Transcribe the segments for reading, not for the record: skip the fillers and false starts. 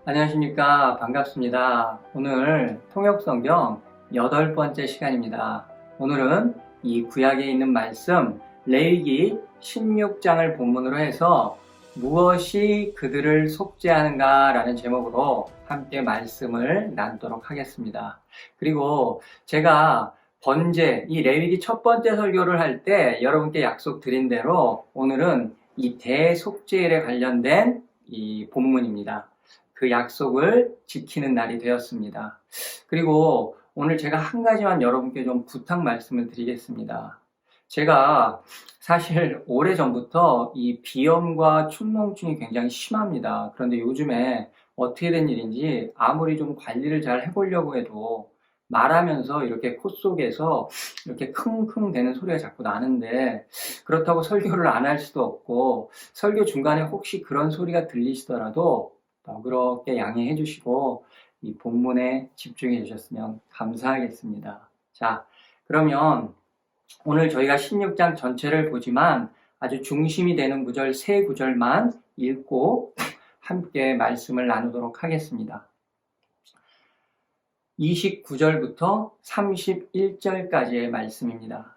안녕하십니까. 반갑습니다. 오늘 통역성경 8번째 시간입니다. 오늘은 이 구약에 있는 말씀 레위기 16장을 본문으로 해서 무엇이 그들을 속죄하는가 라는 제목으로 함께 말씀을 나누도록 하겠습니다. 그리고 제가 이 레위기 첫 번째 설교를 할 때 여러분께 약속드린 대로 오늘은 이 대속죄일에 관련된 이 본문입니다. 그 약속을 지키는 날이 되었습니다. 그리고 오늘 제가 한 가지만 여러분께 좀 부탁 말씀을 드리겠습니다. 제가 사실 오래전부터 이 비염과 축농증이 굉장히 심합니다. 그런데 요즘에 어떻게 된 일인지 아무리 좀 관리를 잘 해보려고 해도 말하면서 이렇게 코 속에서 이렇게 킁킁 대는 소리가 자꾸 나는데 그렇다고 설교를 안 할 수도 없고 설교 중간에 혹시 그런 소리가 들리시더라도 그렇게 양해해 주시고 이 본문에 집중해 주셨으면 감사하겠습니다. 자, 그러면 오늘 저희가 16장 전체를 보지만 아주 중심이 되는 구절 3구절만 읽고 함께 말씀을 나누도록 하겠습니다. 29절부터 31절까지의 말씀입니다.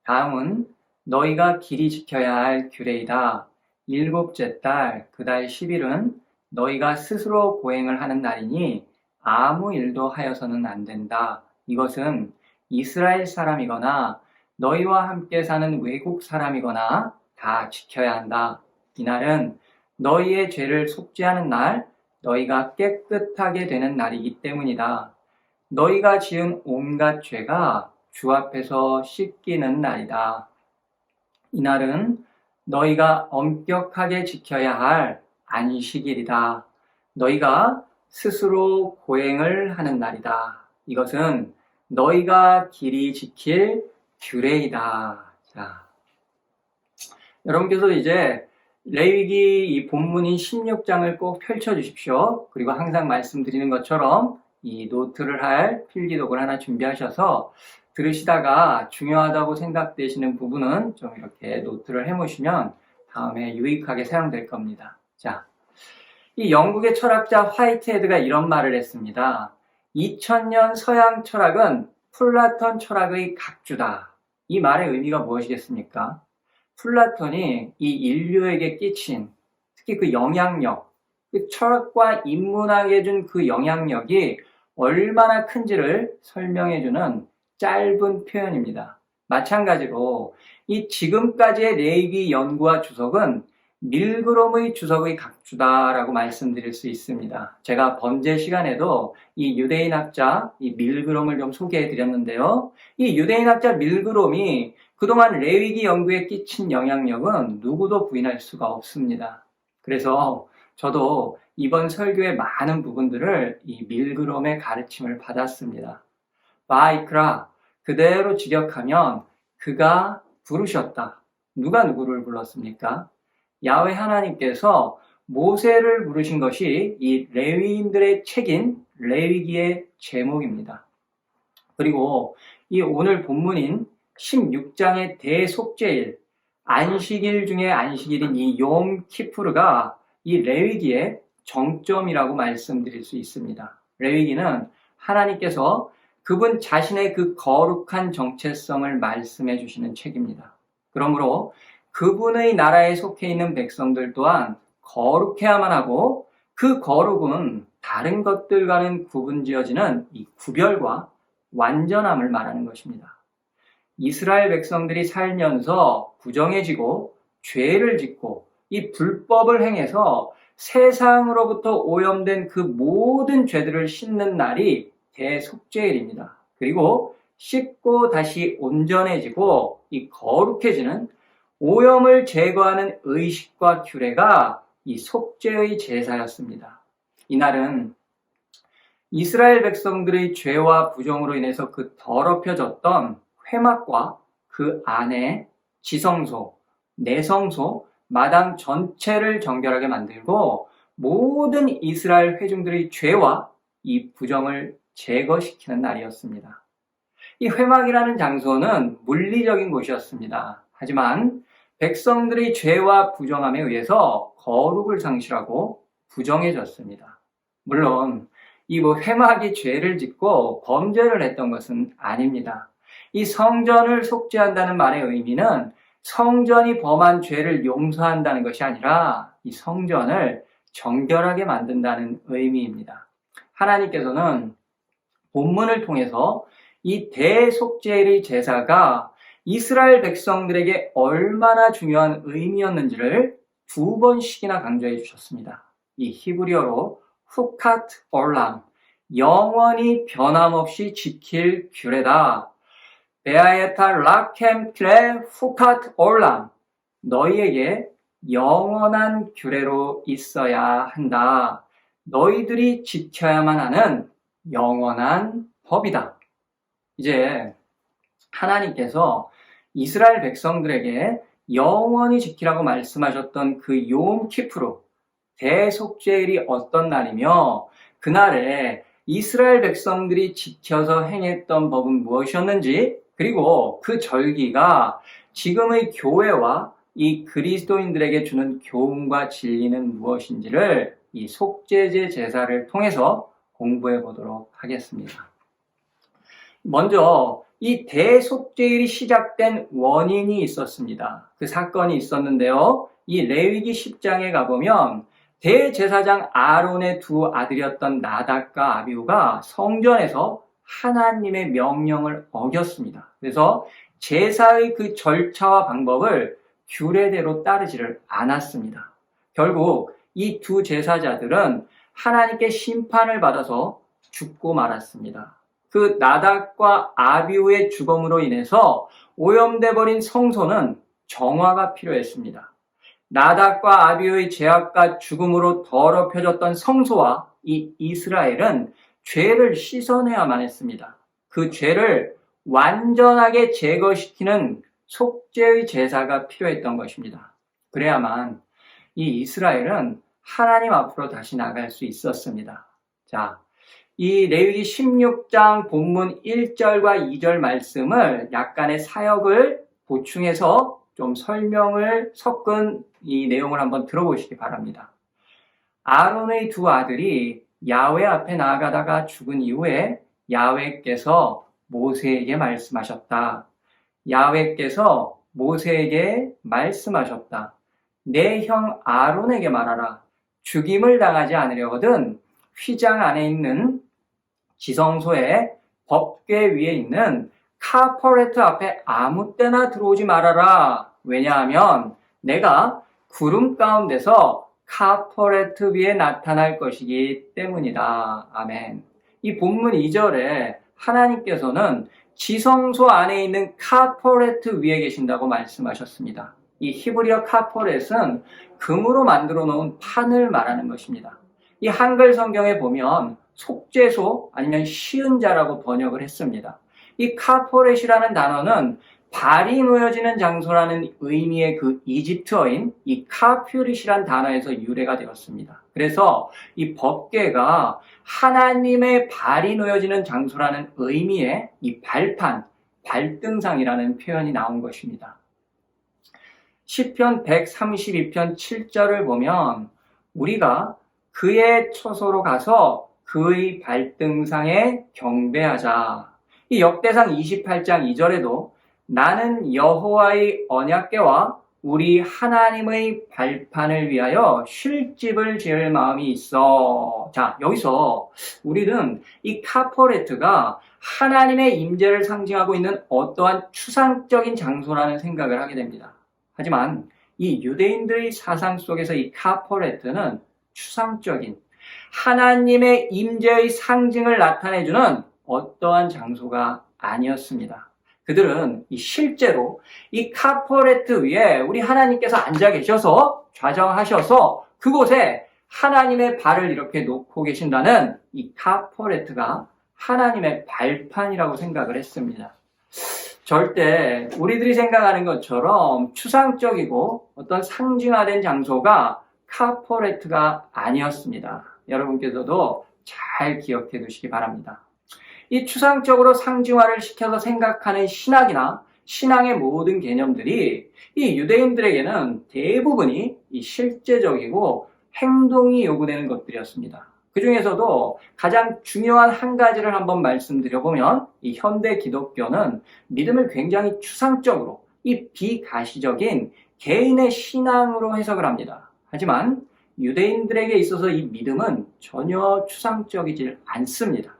다음은 너희가 길이 지켜야 할 규례이다. 일곱째 달 그 달 10일은 너희가 스스로 고행을 하는 날이니 아무 일도 하여서는 안 된다. 이것은 이스라엘 사람이거나 너희와 함께 사는 외국 사람이거나 다 지켜야 한다. 이날은 너희의 죄를 속죄하는 날, 너희가 깨끗하게 되는 날이기 때문이다. 너희가 지은 온갖 죄가 주 앞에서 씻기는 날이다. 이날은 너희가 엄격하게 지켜야 할 안식일이다. 너희가 스스로 고행을 하는 날이다. 이것은 너희가 길이 지킬 규례이다. 자, 여러분께서 이제 레위기 이 본문인 16장을 꼭 펼쳐주십시오. 그리고 항상 말씀드리는 것처럼 이 노트를 할 필기독을 하나 준비하셔서 들으시다가 중요하다고 생각되시는 부분은 좀 이렇게 노트를 해놓으시면 다음에 유익하게 사용될 겁니다. 자, 이 영국의 철학자 화이트헤드가 이런 말을 했습니다. 2000년 서양 철학은 플라톤 철학의 각주다. 이 말의 의미가 무엇이겠습니까? 플라톤이 이 인류에게 끼친 특히 그 영향력, 그 철학과 인문학에 준 그 영향력이 얼마나 큰지를 설명해주는 짧은 표현입니다. 마찬가지로 이 지금까지의 레위기 연구와 주석은 밀그롬의 주석의 각주다라고 말씀드릴 수 있습니다. 제가 번제 시간에도 이 유대인학자 이 밀그롬을 좀 소개해 드렸는데요. 이 유대인학자 밀그롬이 그동안 레위기 연구에 끼친 영향력은 누구도 부인할 수가 없습니다. 그래서 저도 이번 설교의 많은 부분들을 이 밀그롬의 가르침을 받았습니다. 바이크라, 그대로 직역하면 그가 부르셨다. 누가 누구를 불렀습니까? 야훼 하나님께서 모세를 부르신 것이 이 레위인들의 책인 레위기의 제목입니다. 그리고 이 오늘 본문인 16장의 대속죄일, 안식일 중에 안식일인 이 욤 키푸르가 이 레위기의 정점이라고 말씀드릴 수 있습니다. 레위기는 하나님께서 그분 자신의 그 거룩한 정체성을 말씀해 주시는 책입니다. 그러므로 그분의 나라에 속해 있는 백성들 또한 거룩해야만 하고 그 거룩은 다른 것들과는 구분지어지는 이 구별과 완전함을 말하는 것입니다. 이스라엘 백성들이 살면서 부정해지고 죄를 짓고 이 불법을 행해서 세상으로부터 오염된 그 모든 죄들을 씻는 날이 대속죄일입니다. 그리고 씻고 다시 온전해지고 이 거룩해지는 오염을 제거하는 의식과 규례가 이 속죄의 제사였습니다. 이날은 이스라엘 백성들의 죄와 부정으로 인해서 그 더럽혀졌던 회막과 그 안에 지성소, 내성소, 마당 전체를 정결하게 만들고 모든 이스라엘 회중들의 죄와 이 부정을 제거시키는 날이었습니다. 이 회막이라는 장소는 물리적인 곳이었습니다. 하지만 백성들의 죄와 부정함에 의해서 거룩을 상실하고 부정해졌습니다. 물론 이 회막이 죄를 짓고 범죄를 했던 것은 아닙니다. 이 성전을 속죄한다는 말의 의미는 성전이 범한 죄를 용서한다는 것이 아니라 이 성전을 정결하게 만든다는 의미입니다. 하나님께서는 본문을 통해서 이 대속죄의 제사가 이스라엘 백성들에게 얼마나 중요한 의미였는지를 2번씩이나 강조해 주셨습니다. 이 히브리어로 후카트 올람, 영원히 변함없이 지킬 규례다. 베아에타 라켐 필레 후카트 올람, 너희에게 영원한 규례로 있어야 한다. 너희들이 지켜야만 하는 영원한 법이다. 이제 하나님께서 이스라엘 백성들에게 영원히 지키라고 말씀하셨던 그 욤 키프루, 대속죄일이 어떤 날이며 그날에 이스라엘 백성들이 지켜서 행했던 법은 무엇이었는지, 그리고 그 절기가 지금의 교회와 이 그리스도인들에게 주는 교훈과 진리는 무엇인지를 이 속죄제 제사를 통해서 공부해 보도록 하겠습니다. 먼저 이 대속죄일이 시작된 원인이 있었습니다. 그 사건이 있었는데요. 이 레위기 10장에 가보면 대제사장 아론의 두 아들이었던 나답과 아비후가 성전에서 하나님의 명령을 어겼습니다. 그래서 제사의 그 절차와 방법을 규례대로 따르지를 않았습니다. 결국 이 두 제사자들은 하나님께 심판을 받아서 죽고 말았습니다. 그 나답과 아비후의 죽음으로 인해서 오염돼 버린 성소는 정화가 필요했습니다. 나답과 아비후의 죄악과 죽음으로 더럽혀졌던 성소와 이 이스라엘은 죄를 씻어내야만 했습니다. 그 죄를 완전하게 제거시키는 속죄의 제사가 필요했던 것입니다. 그래야만 이 이스라엘은 하나님 앞으로 다시 나갈 수 있었습니다. 자, 이 레위기 16장 본문 1절과 2절 말씀을 약간의 사역을 보충해서 좀 설명을 섞은 이 내용을 한번 들어보시기 바랍니다. 아론의 두 아들이 야훼 앞에 나아가다가 죽은 이후에 야훼께서 모세에게 말씀하셨다. 야훼께서 모세에게 말씀하셨다. 내 형 아론에게 말하라. 죽임을 당하지 않으려거든 휘장 안에 있는 지성소의 법궤 위에 있는 카퍼레트 앞에 아무 때나 들어오지 말아라. 왜냐하면 내가 구름 가운데서 카퍼레트 위에 나타날 것이기 때문이다. 아멘. 이 본문 2절에 하나님께서는 지성소 안에 있는 카퍼레트 위에 계신다고 말씀하셨습니다. 이 히브리어 카퍼렛은 금으로 만들어 놓은 판을 말하는 것입니다. 이 한글 성경에 보면 속죄소 아니면 시은자라고 번역을 했습니다. 이 카포렛이라는 단어는 발이 놓여지는 장소라는 의미의 그 이집트어인 이 카퓨릿이라는 단어에서 유래가 되었습니다. 그래서 이 법궤가 하나님의 발이 놓여지는 장소라는 의미의 이 발판, 발등상이라는 표현이 나온 것입니다. 시편 132편 7절을 보면 우리가 그의 처소로 가서 그의 발등상에 경배하자. 이 역대상 28장 2절에도 나는 여호와의 언약궤와 우리 하나님의 발판을 위하여 쉴 집을 지을 마음이 있어. 자, 여기서 우리는 이 카퍼레트가 하나님의 임재를 상징하고 있는 어떠한 추상적인 장소라는 생각을 하게 됩니다. 하지만 이 유대인들의 사상 속에서 이 카퍼레트는 추상적인 하나님의 임재의 상징을 나타내주는 어떠한 장소가 아니었습니다. 그들은 실제로 이 카퍼레트 위에 우리 하나님께서 앉아 계셔서 좌정하셔서 그곳에 하나님의 발을 이렇게 놓고 계신다는 이 카퍼레트가 하나님의 발판이라고 생각을 했습니다. 절대 우리들이 생각하는 것처럼 추상적이고 어떤 상징화된 장소가 카퍼레트가 아니었습니다. 여러분께서도 잘 기억해 두시기 바랍니다. 이 추상적으로 상징화를 시켜서 생각하는 신학이나 신앙의 모든 개념들이 이 유대인들에게는 대부분이 이 실제적이고 행동이 요구되는 것들이었습니다. 그 중에서도 가장 중요한 한 가지를 한번 말씀드려보면 이 현대 기독교는 믿음을 굉장히 추상적으로 이 비가시적인 개인의 신앙으로 해석을 합니다. 하지만 유대인들에게 있어서 이 믿음은 전혀 추상적이지 않습니다.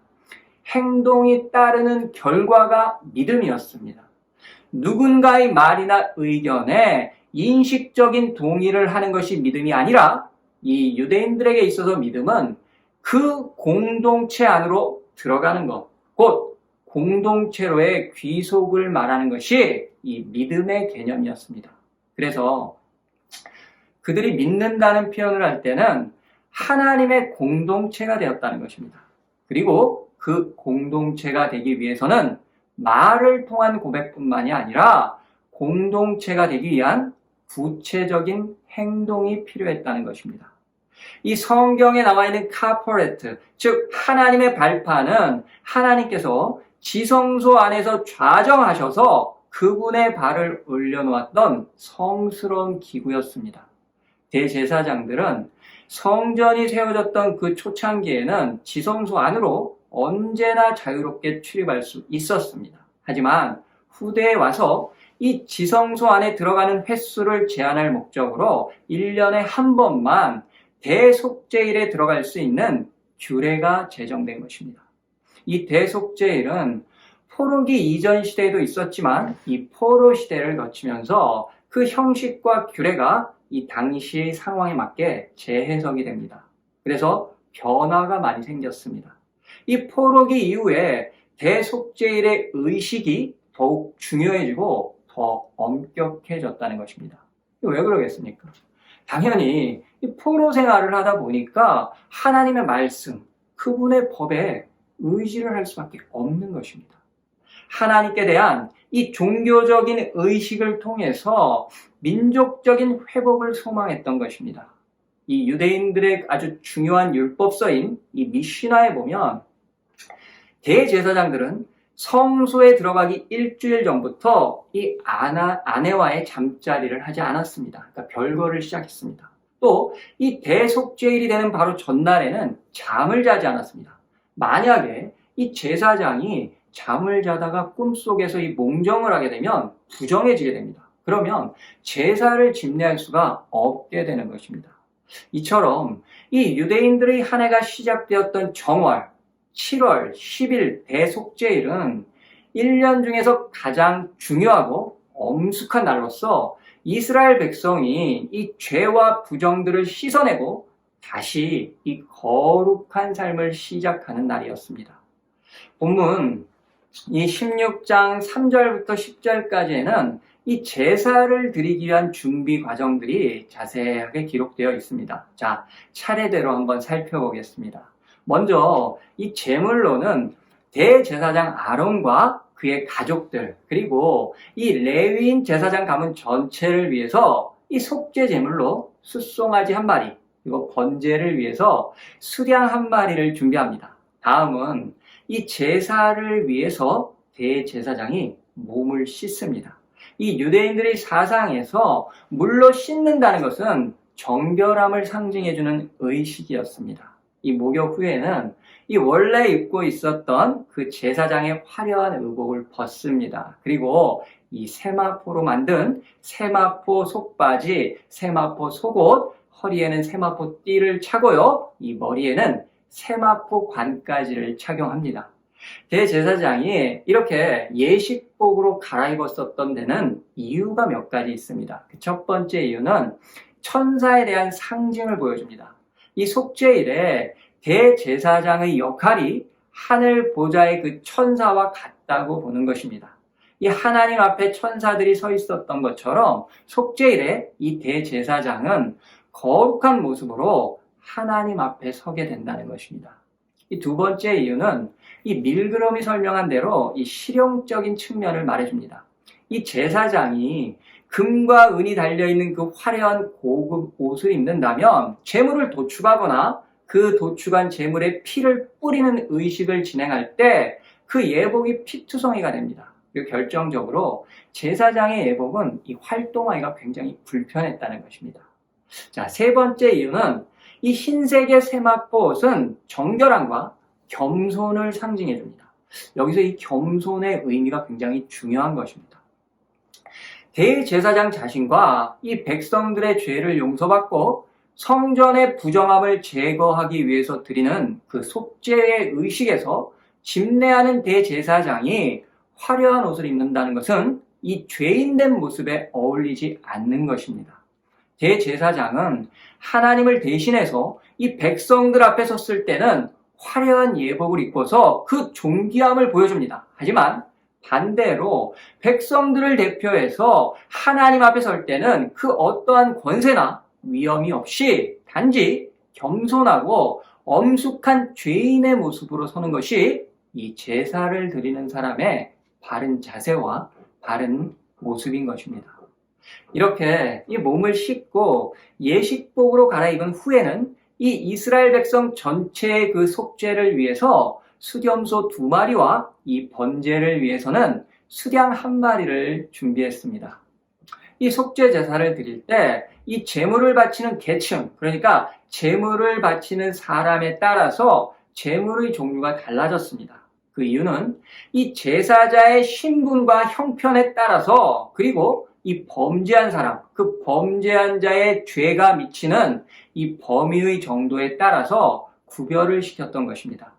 행동이 따르는 결과가 믿음이었습니다. 누군가의 말이나 의견에 인식적인 동의를 하는 것이 믿음이 아니라 이 유대인들에게 있어서 믿음은 그 공동체 안으로 들어가는 것, 곧 공동체로의 귀속을 말하는 것이 이 믿음의 개념이었습니다. 그래서 그들이 믿는다는 표현을 할 때는 하나님의 공동체가 되었다는 것입니다. 그리고 그 공동체가 되기 위해서는 말을 통한 고백뿐만이 아니라 공동체가 되기 위한 구체적인 행동이 필요했다는 것입니다. 이 성경에 나와 있는 카퍼레트, 즉 하나님의 발판은 하나님께서 지성소 안에서 좌정하셔서 그분의 발을 올려놓았던 성스러운 기구였습니다. 대제사장들은 성전이 세워졌던 그 초창기에는 지성소 안으로 언제나 자유롭게 출입할 수 있었습니다. 하지만 후대에 와서 이 지성소 안에 들어가는 횟수를 제한할 목적으로 1년에 한 번만 대속죄일에 들어갈 수 있는 규례가 제정된 것입니다. 이 대속죄일은 포로기 이전 시대에도 있었지만 이 포로 시대를 거치면서 그 형식과 규례가 이 당시 상황에 맞게 재해석이 됩니다. 그래서 변화가 많이 생겼습니다. 이 포로기 이후에 대속죄일의 의식이 더욱 중요해지고 더 엄격해졌다는 것입니다. 왜 그러겠습니까? 당연히 이 포로 생활을 하다 보니까 하나님의 말씀, 그분의 법에 의지를 할 수밖에 없는 것입니다. 하나님께 대한 이 종교적인 의식을 통해서 민족적인 회복을 소망했던 것입니다. 이 유대인들의 아주 중요한 율법서인 이 미시나에 보면 대제사장들은 성소에 들어가기 일주일 전부터 이 아내와의 잠자리를 하지 않았습니다. 그러니까 별거를 시작했습니다. 또 이 대속죄일이 되는 바로 전날에는 잠을 자지 않았습니다. 만약에 이 제사장이 잠을 자다가 꿈속에서 이 몽정을 하게 되면 부정해지게 됩니다. 그러면 제사를 집례할 수가 없게 되는 것입니다. 이처럼 이 유대인들의 한 해가 시작되었던 정월, 7월 10일 대속죄일은 1년 중에서 가장 중요하고 엄숙한 날로서 이스라엘 백성이 이 죄와 부정들을 씻어내고 다시 이 거룩한 삶을 시작하는 날이었습니다. 본문 이 16장 3절부터 10절까지에는 이 제사를 드리기 위한 준비 과정들이 자세하게 기록되어 있습니다. 자, 차례대로 한번 살펴보겠습니다. 먼저 이 제물로는 대제사장 아론과 그의 가족들, 그리고 이 레위인 제사장 가문 전체를 위해서 이 속죄 제물로 숫송아지 한 마리, 그리고 번제를 위해서 수량 한 마리를 준비합니다. 다음은 이 제사를 위해서 대제사장이 몸을 씻습니다. 이 유대인들의 사상에서 물로 씻는다는 것은 정결함을 상징해주는 의식이었습니다. 이 목욕 후에는 이 원래 입고 있었던 그 제사장의 화려한 의복을 벗습니다. 그리고 이 세마포로 만든 세마포 속바지, 세마포 속옷, 허리에는 세마포 띠를 차고요. 이 머리에는 세마포 관까지를 착용합니다. 대제사장이 이렇게 예식복으로 갈아입었었던 데는 이유가 몇 가지 있습니다. 그 첫 번째 이유는 천사에 대한 상징을 보여줍니다. 이 속죄일에 대제사장의 역할이 하늘 보좌의 그 천사와 같다고 보는 것입니다. 이 하나님 앞에 천사들이 서 있었던 것처럼 속죄일에 이 대제사장은 거룩한 모습으로 하나님 앞에 서게 된다는 것입니다. 이 두 번째 이유는 이 밀그럼이 설명한 대로 이 실용적인 측면을 말해줍니다. 이 제사장이 금과 은이 달려있는 그 화려한 고급 옷을 입는다면 재물을 도축하거나 그 도축한 재물에 피를 뿌리는 의식을 진행할 때 그 예복이 피투성이가 됩니다. 그리고 결정적으로 제사장의 예복은 이 활동하기가 굉장히 불편했다는 것입니다. 자, 세 번째 이유는 이 흰색의 세마포옷은 정결함과 겸손을 상징해 줍니다. 여기서 이 겸손의 의미가 굉장히 중요한 것입니다. 대제사장 자신과 이 백성들의 죄를 용서받고 성전의 부정함을 제거하기 위해서 드리는 그 속죄의 의식에서 집례하는 대제사장이 화려한 옷을 입는다는 것은 이 죄인된 모습에 어울리지 않는 것입니다. 대제사장은 하나님을 대신해서 이 백성들 앞에 섰을 때는 화려한 예복을 입고서 그 존귀함을 보여줍니다. 하지만 반대로 백성들을 대표해서 하나님 앞에 설 때는 그 어떠한 권세나 위험이 없이 단지 겸손하고 엄숙한 죄인의 모습으로 서는 것이 이 제사를 드리는 사람의 바른 자세와 바른 모습인 것입니다. 이렇게 이 몸을 씻고 예식복으로 갈아입은 후에는 이 이스라엘 백성 전체의 그 속죄를 위해서 수렴소 2마리와 이 번제를 위해서는 수량 1마리를 준비했습니다. 이 속죄 제사를 드릴 때 이 제물을 바치는 계층, 그러니까 제물을 바치는 사람에 따라서 제물의 종류가 달라졌습니다. 그 이유는 이 제사자의 신분과 형편에 따라서, 그리고 이 범죄한 사람, 그 범죄한 자의 죄가 미치는 이 범위의 정도에 따라서 구별을 시켰던 것입니다.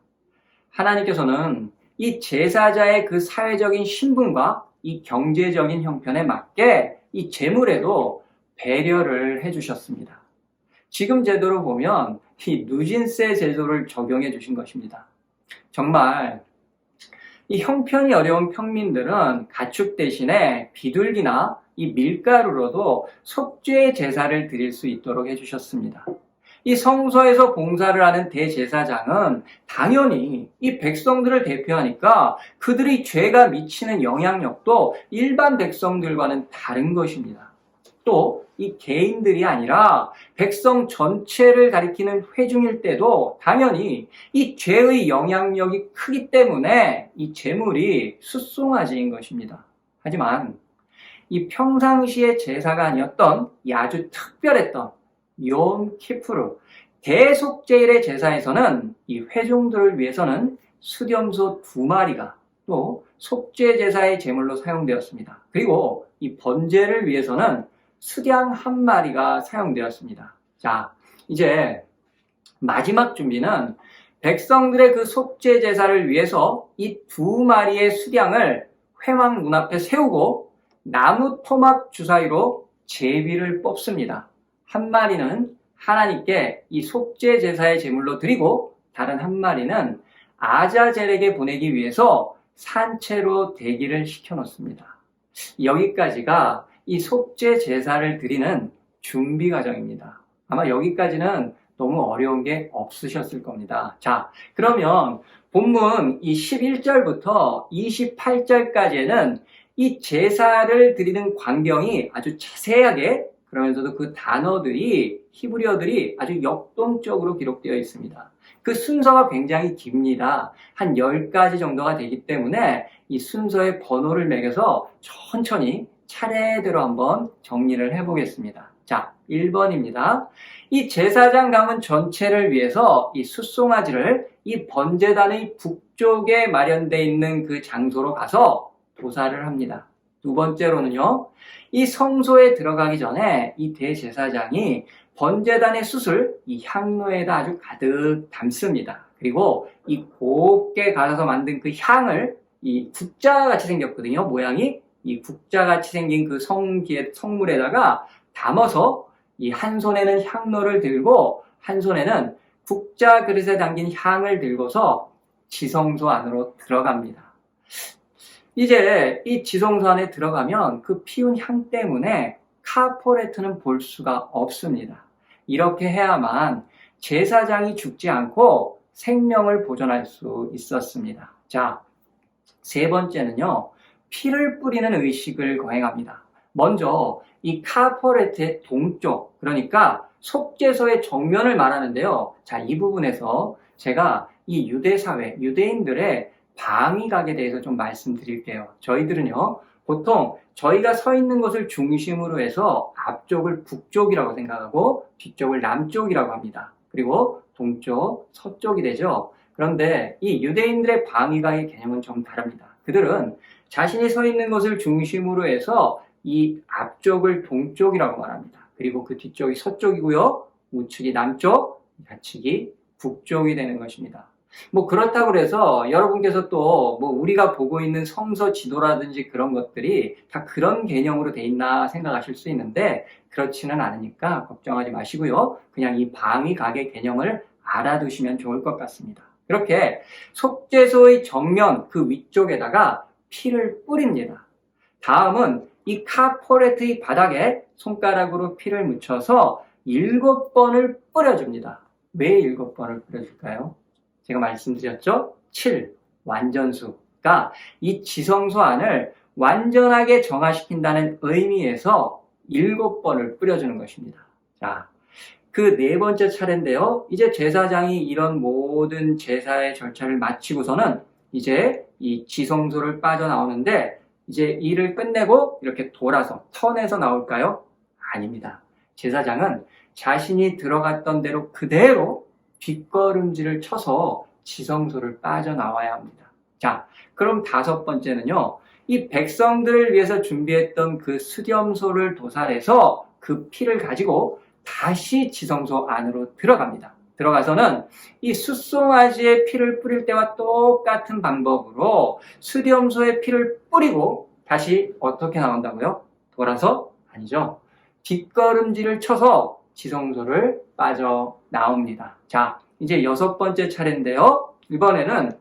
하나님께서는 이 제사자의 그 사회적인 신분과 이 경제적인 형편에 맞게 이 제물에도 배려를 해주셨습니다. 지금 제도로 보면 이 누진세 제도를 적용해 주신 것입니다. 정말 이 형편이 어려운 평민들은 가축 대신에 비둘기나 이 밀가루로도 속죄 제사를 드릴 수 있도록 해주셨습니다. 이 성소에서 봉사를 하는 대제사장은 당연히 이 백성들을 대표하니까 그들의 죄가 미치는 영향력도 일반 백성들과는 다른 것입니다. 또 이 개인들이 아니라 백성 전체를 가리키는 회중일 때도 당연히 이 죄의 영향력이 크기 때문에 이 제물이 숫송아지인 것입니다. 하지만 이 평상시의 제사가 아니었던 이 아주 특별했던 욤 키푸르 대속죄일의 제사에서는 이 회중들을 위해서는 수렴소 2마리가 또 속죄 제사의 제물로 사용되었습니다. 그리고 이 번제를 위해서는 수량 1마리가 사용되었습니다. 자, 이제 마지막 준비는 백성들의 그 속죄 제사를 위해서 이 2마리의 수량을 회막 눈앞에 세우고 나무 토막 주사위로 제비를 뽑습니다. 1마리는 하나님께 이 속죄 제사의 제물로 드리고 다른 1마리는 아자젤에게 보내기 위해서 산채로 대기를 시켜놓습니다. 여기까지가 이 속죄 제사를 드리는 준비 과정입니다. 아마 여기까지는 너무 어려운 게 없으셨을 겁니다. 자, 그러면 본문 이 11절부터 28절까지에는 이 제사를 드리는 광경이 아주 자세하게, 그러면서도 그 단어들이 히브리어들이 아주 역동적으로 기록되어 있습니다. 그 순서가 굉장히 깁니다. 한 10가지 정도가 되기 때문에 이 순서의 번호를 매겨서 천천히 차례대로 한번 정리를 해보겠습니다. 자, 1번입니다. 이 제사장 가문 전체를 위해서 이 숫송아지를 이 번제단의 북쪽에 마련되어 있는 그 장소로 가서 도사를 합니다. 2번째로는요, 이 성소에 들어가기 전에 이 대제사장이 번제단의 숯을 이 향로에다 아주 가득 담습니다. 그리고 이 곱게 갈아서 만든 그 향을 이 국자같이 생겼거든요. 모양이 이 국자같이 생긴 그 성물에다가 담아서 이 한 손에는 향로를 들고 한 손에는 국자 그릇에 담긴 향을 들고서 지성소 안으로 들어갑니다. 이제 이 지성소 안에 들어가면 그 피운 향 때문에 카포레트는 볼 수가 없습니다. 이렇게 해야만 제사장이 죽지 않고 생명을 보존할 수 있었습니다. 자, 3번째는요, 피를 뿌리는 의식을 거행합니다. 먼저 이 카포레트의 동쪽, 그러니까 속죄소의 정면을 말하는데요. 자, 이 부분에서 제가 이 유대사회, 유대인들의 방위각에 대해서 좀 말씀드릴게요. 저희들은요, 보통 저희가 서 있는 곳을 중심으로 해서 앞쪽을 북쪽이라고 생각하고 뒤쪽을 남쪽이라고 합니다. 그리고 동쪽, 서쪽이 되죠. 그런데 이 유대인들의 방위각의 개념은 좀 다릅니다. 그들은 자신이 서 있는 것을 중심으로 해서 이 앞쪽을 동쪽이라고 말합니다. 그리고 그 뒤쪽이 서쪽이고요. 우측이 남쪽, 좌측이 북쪽이 되는 것입니다. 뭐 그렇다고 그래서 여러분께서 또 뭐 우리가 보고 있는 성서 지도라든지 그런 것들이 다 그런 개념으로 돼 있나 생각하실 수 있는데 그렇지는 않으니까 걱정하지 마시고요. 그냥 이 방위각의 개념을 알아두시면 좋을 것 같습니다. 이렇게 속죄소의 정면 그 위쪽에다가 피를 뿌립니다. 다음은 이 카포레트의 바닥에 손가락으로 피를 묻혀서 7번을 뿌려줍니다. 왜 7번을 뿌려줄까요? 제가 말씀드렸죠? 7, 완전수가 이 지성소 안을 완전하게 정화시킨다는 의미에서 7번을 뿌려주는 것입니다. 자, 그 4번째 차례인데요. 이제 제사장이 이런 모든 제사의 절차를 마치고서는 이제 이 지성소를 빠져나오는데 이제 일을 끝내고 이렇게 돌아서 턴해서 나올까요? 아닙니다. 제사장은 자신이 들어갔던 대로 그대로 뒷걸음질을 쳐서 지성소를 빠져나와야 합니다. 자, 그럼 5번째는요. 이 백성들을 위해서 준비했던 그 수렴소를 도살해서 그 피를 가지고 다시 지성소 안으로 들어갑니다. 들어가서는 이 숫송아지의 피를 뿌릴 때와 똑같은 방법으로 수렴소의 피를 뿌리고 다시 어떻게 나온다고요? 돌아서? 아니죠. 뒷걸음질을 쳐서 지성소를 빠져나옵니다. 자, 이제 6번째 차례인데요. 이번에는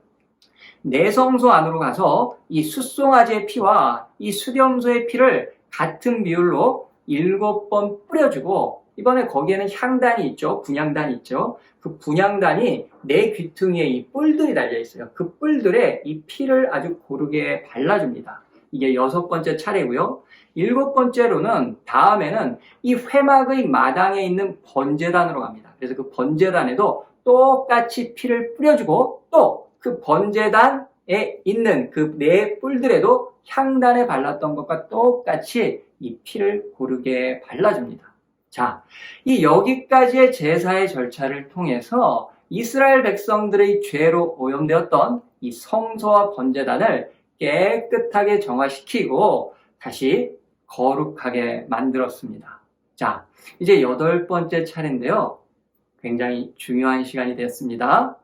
내성소 안으로 가서 이 숫송아지의 피와 이 수렴소의 피를 같은 비율로 7번 뿌려주고 이번에 거기에는 향단이 있죠. 분향단이 있죠. 그 분향단이 내 귀퉁이에 이 뿔들이 달려 있어요. 그 뿔들에 이 피를 아주 고르게 발라줍니다. 이게 6번째 차례고요. 7번째로는 다음에는 이 회막의 마당에 있는 번제단으로 갑니다. 그래서 그 번제단에도 똑같이 피를 뿌려주고 또 그 번제단에 있는 그 네 뿔들에도 향단에 발랐던 것과 똑같이 이 피를 고르게 발라줍니다. 자, 이 여기까지의 제사의 절차를 통해서 이스라엘 백성들의 죄로 오염되었던 이 성소와 번제단을 깨끗하게 정화시키고 다시 거룩하게 만들었습니다. 자, 이제 8번째 차례인데요. 굉장히 중요한 시간이 됐습니다.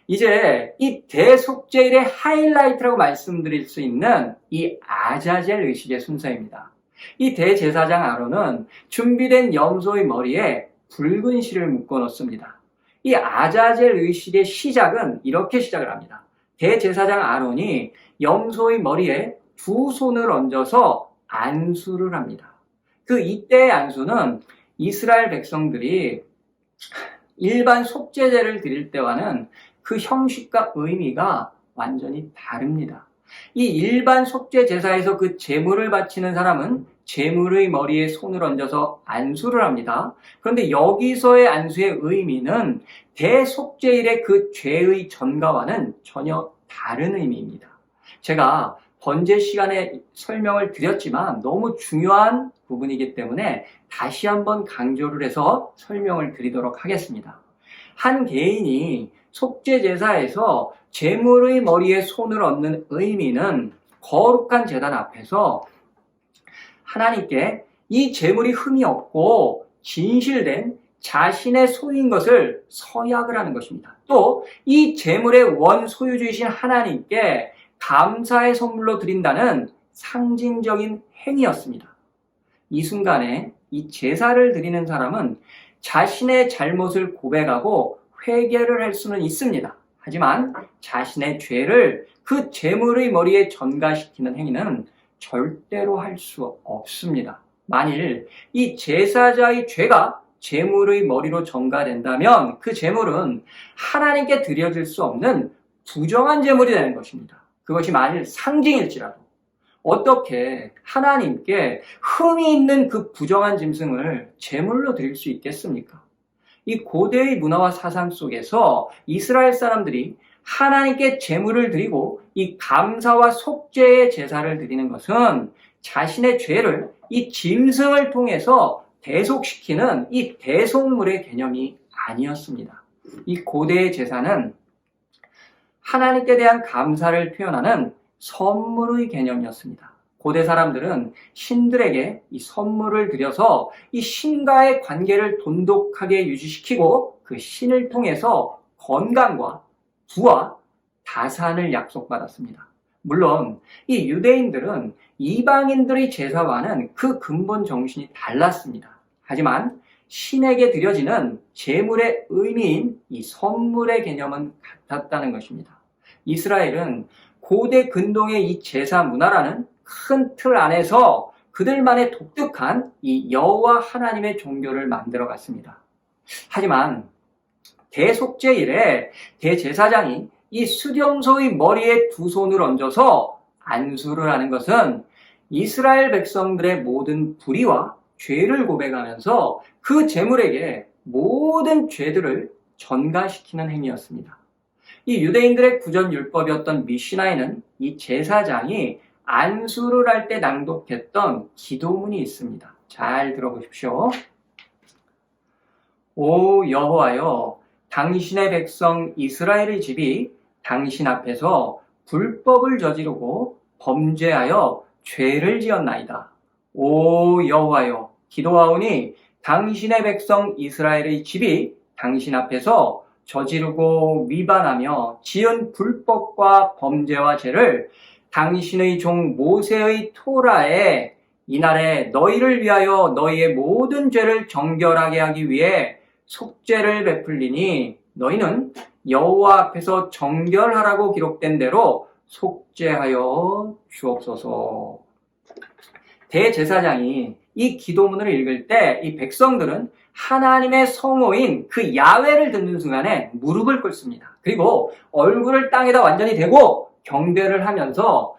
이제 이 대속죄일의 하이라이트라고 말씀드릴 수 있는 이 아자젤 의식의 순서입니다. 이 대제사장 아론은 준비된 염소의 머리에 붉은 실을 묶어 놓습니다. 이 아자젤 의식의 시작은 이렇게 시작을 합니다. 대제사장 아론이 염소의 머리에 2손을 얹어서 안수를 합니다. 그 이때의 안수는 이스라엘 백성들이 일반 속죄제를 드릴 때와는 그 형식과 의미가 완전히 다릅니다. 이 일반 속죄 제사에서 그 제물을 바치는 사람은 제물의 머리에 손을 얹어서 안수를 합니다. 그런데 여기서의 안수의 의미는 대속죄일의 그 죄의 전가와는 전혀 다른 의미입니다. 제가 번제 시간에 설명을 드렸지만 너무 중요한 부분이기 때문에 다시 한번 강조를 해서 설명을 드리도록 하겠습니다. 한 개인이 속죄 제사에서 제물의 머리에 손을 얹는 의미는 거룩한 제단 앞에서 하나님께 이 제물이 흠이 없고 진실된 자신의 소유인 것을 서약을 하는 것입니다. 또 이 제물의 원 소유주이신 하나님께 감사의 선물로 드린다는 상징적인 행위였습니다. 이 순간에 이 제사를 드리는 사람은 자신의 잘못을 고백하고 회개를 할 수는 있습니다. 하지만 자신의 죄를 그 제물의 머리에 전가시키는 행위는 절대로 할 수 없습니다. 만일 이 제사자의 죄가 제물의 머리로 전가된다면 그 제물은 하나님께 드려질 수 없는 부정한 제물이 되는 것입니다. 그것이 만일 상징일지라도 어떻게 하나님께 흠이 있는 그 부정한 짐승을 제물로 드릴 수 있겠습니까? 이 고대의 문화와 사상 속에서 이스라엘 사람들이 하나님께 제물을 드리고 이 감사와 속죄의 제사를 드리는 것은 자신의 죄를 이 짐승을 통해서 대속시키는 이 대속물의 개념이 아니었습니다. 이 고대의 제사는 하나님께 대한 감사를 표현하는 선물의 개념이었습니다. 고대 사람들은 신들에게 이 선물을 드려서 이 신과의 관계를 돈독하게 유지시키고 그 신을 통해서 건강과 부와 다산을 약속받았습니다. 물론 이 유대인들은 이방인들의 제사와는 그 근본 정신이 달랐습니다. 하지만 신에게 드려지는 제물의 의미인 이 선물의 개념은 같았다는 것입니다. 이스라엘은 고대 근동의 이 제사 문화라는 큰 틀 안에서 그들만의 독특한 이 여호와 하나님의 종교를 만들어 갔습니다. 하지만 대속죄 이래 대제사장이 이 수렴소의 머리에 두 손을 얹어서 안수를 하는 것은 이스라엘 백성들의 모든 불의와 죄를 고백하면서 그 제물에게 모든 죄들을 전가시키는 행위였습니다. 이 유대인들의 구전율법이었던 미시나에는 이 제사장이 안수를 할 때 낭독했던 기도문이 있습니다. 잘 들어보십시오. 오 여호와여, 당신의 백성 이스라엘의 집이 당신 앞에서 불법을 저지르고 범죄하여 죄를 지었나이다. 오 여호와여, 기도하오니 당신의 백성 이스라엘의 집이 당신 앞에서 저지르고 위반하며 지은 불법과 범죄와 죄를 당신의 종 모세의 토라에 이날에 너희를 위하여 너희의 모든 죄를 정결하게 하기 위해 속죄를 베풀리니 너희는 여호와 앞에서 정결하라고 기록된 대로 속죄하여 주옵소서. 대제사장이 이 기도문을 읽을 때 이 백성들은 하나님의 성호인 그 야훼를 듣는 순간에 무릎을 꿇습니다. 그리고 얼굴을 땅에다 완전히 대고 경배를 하면서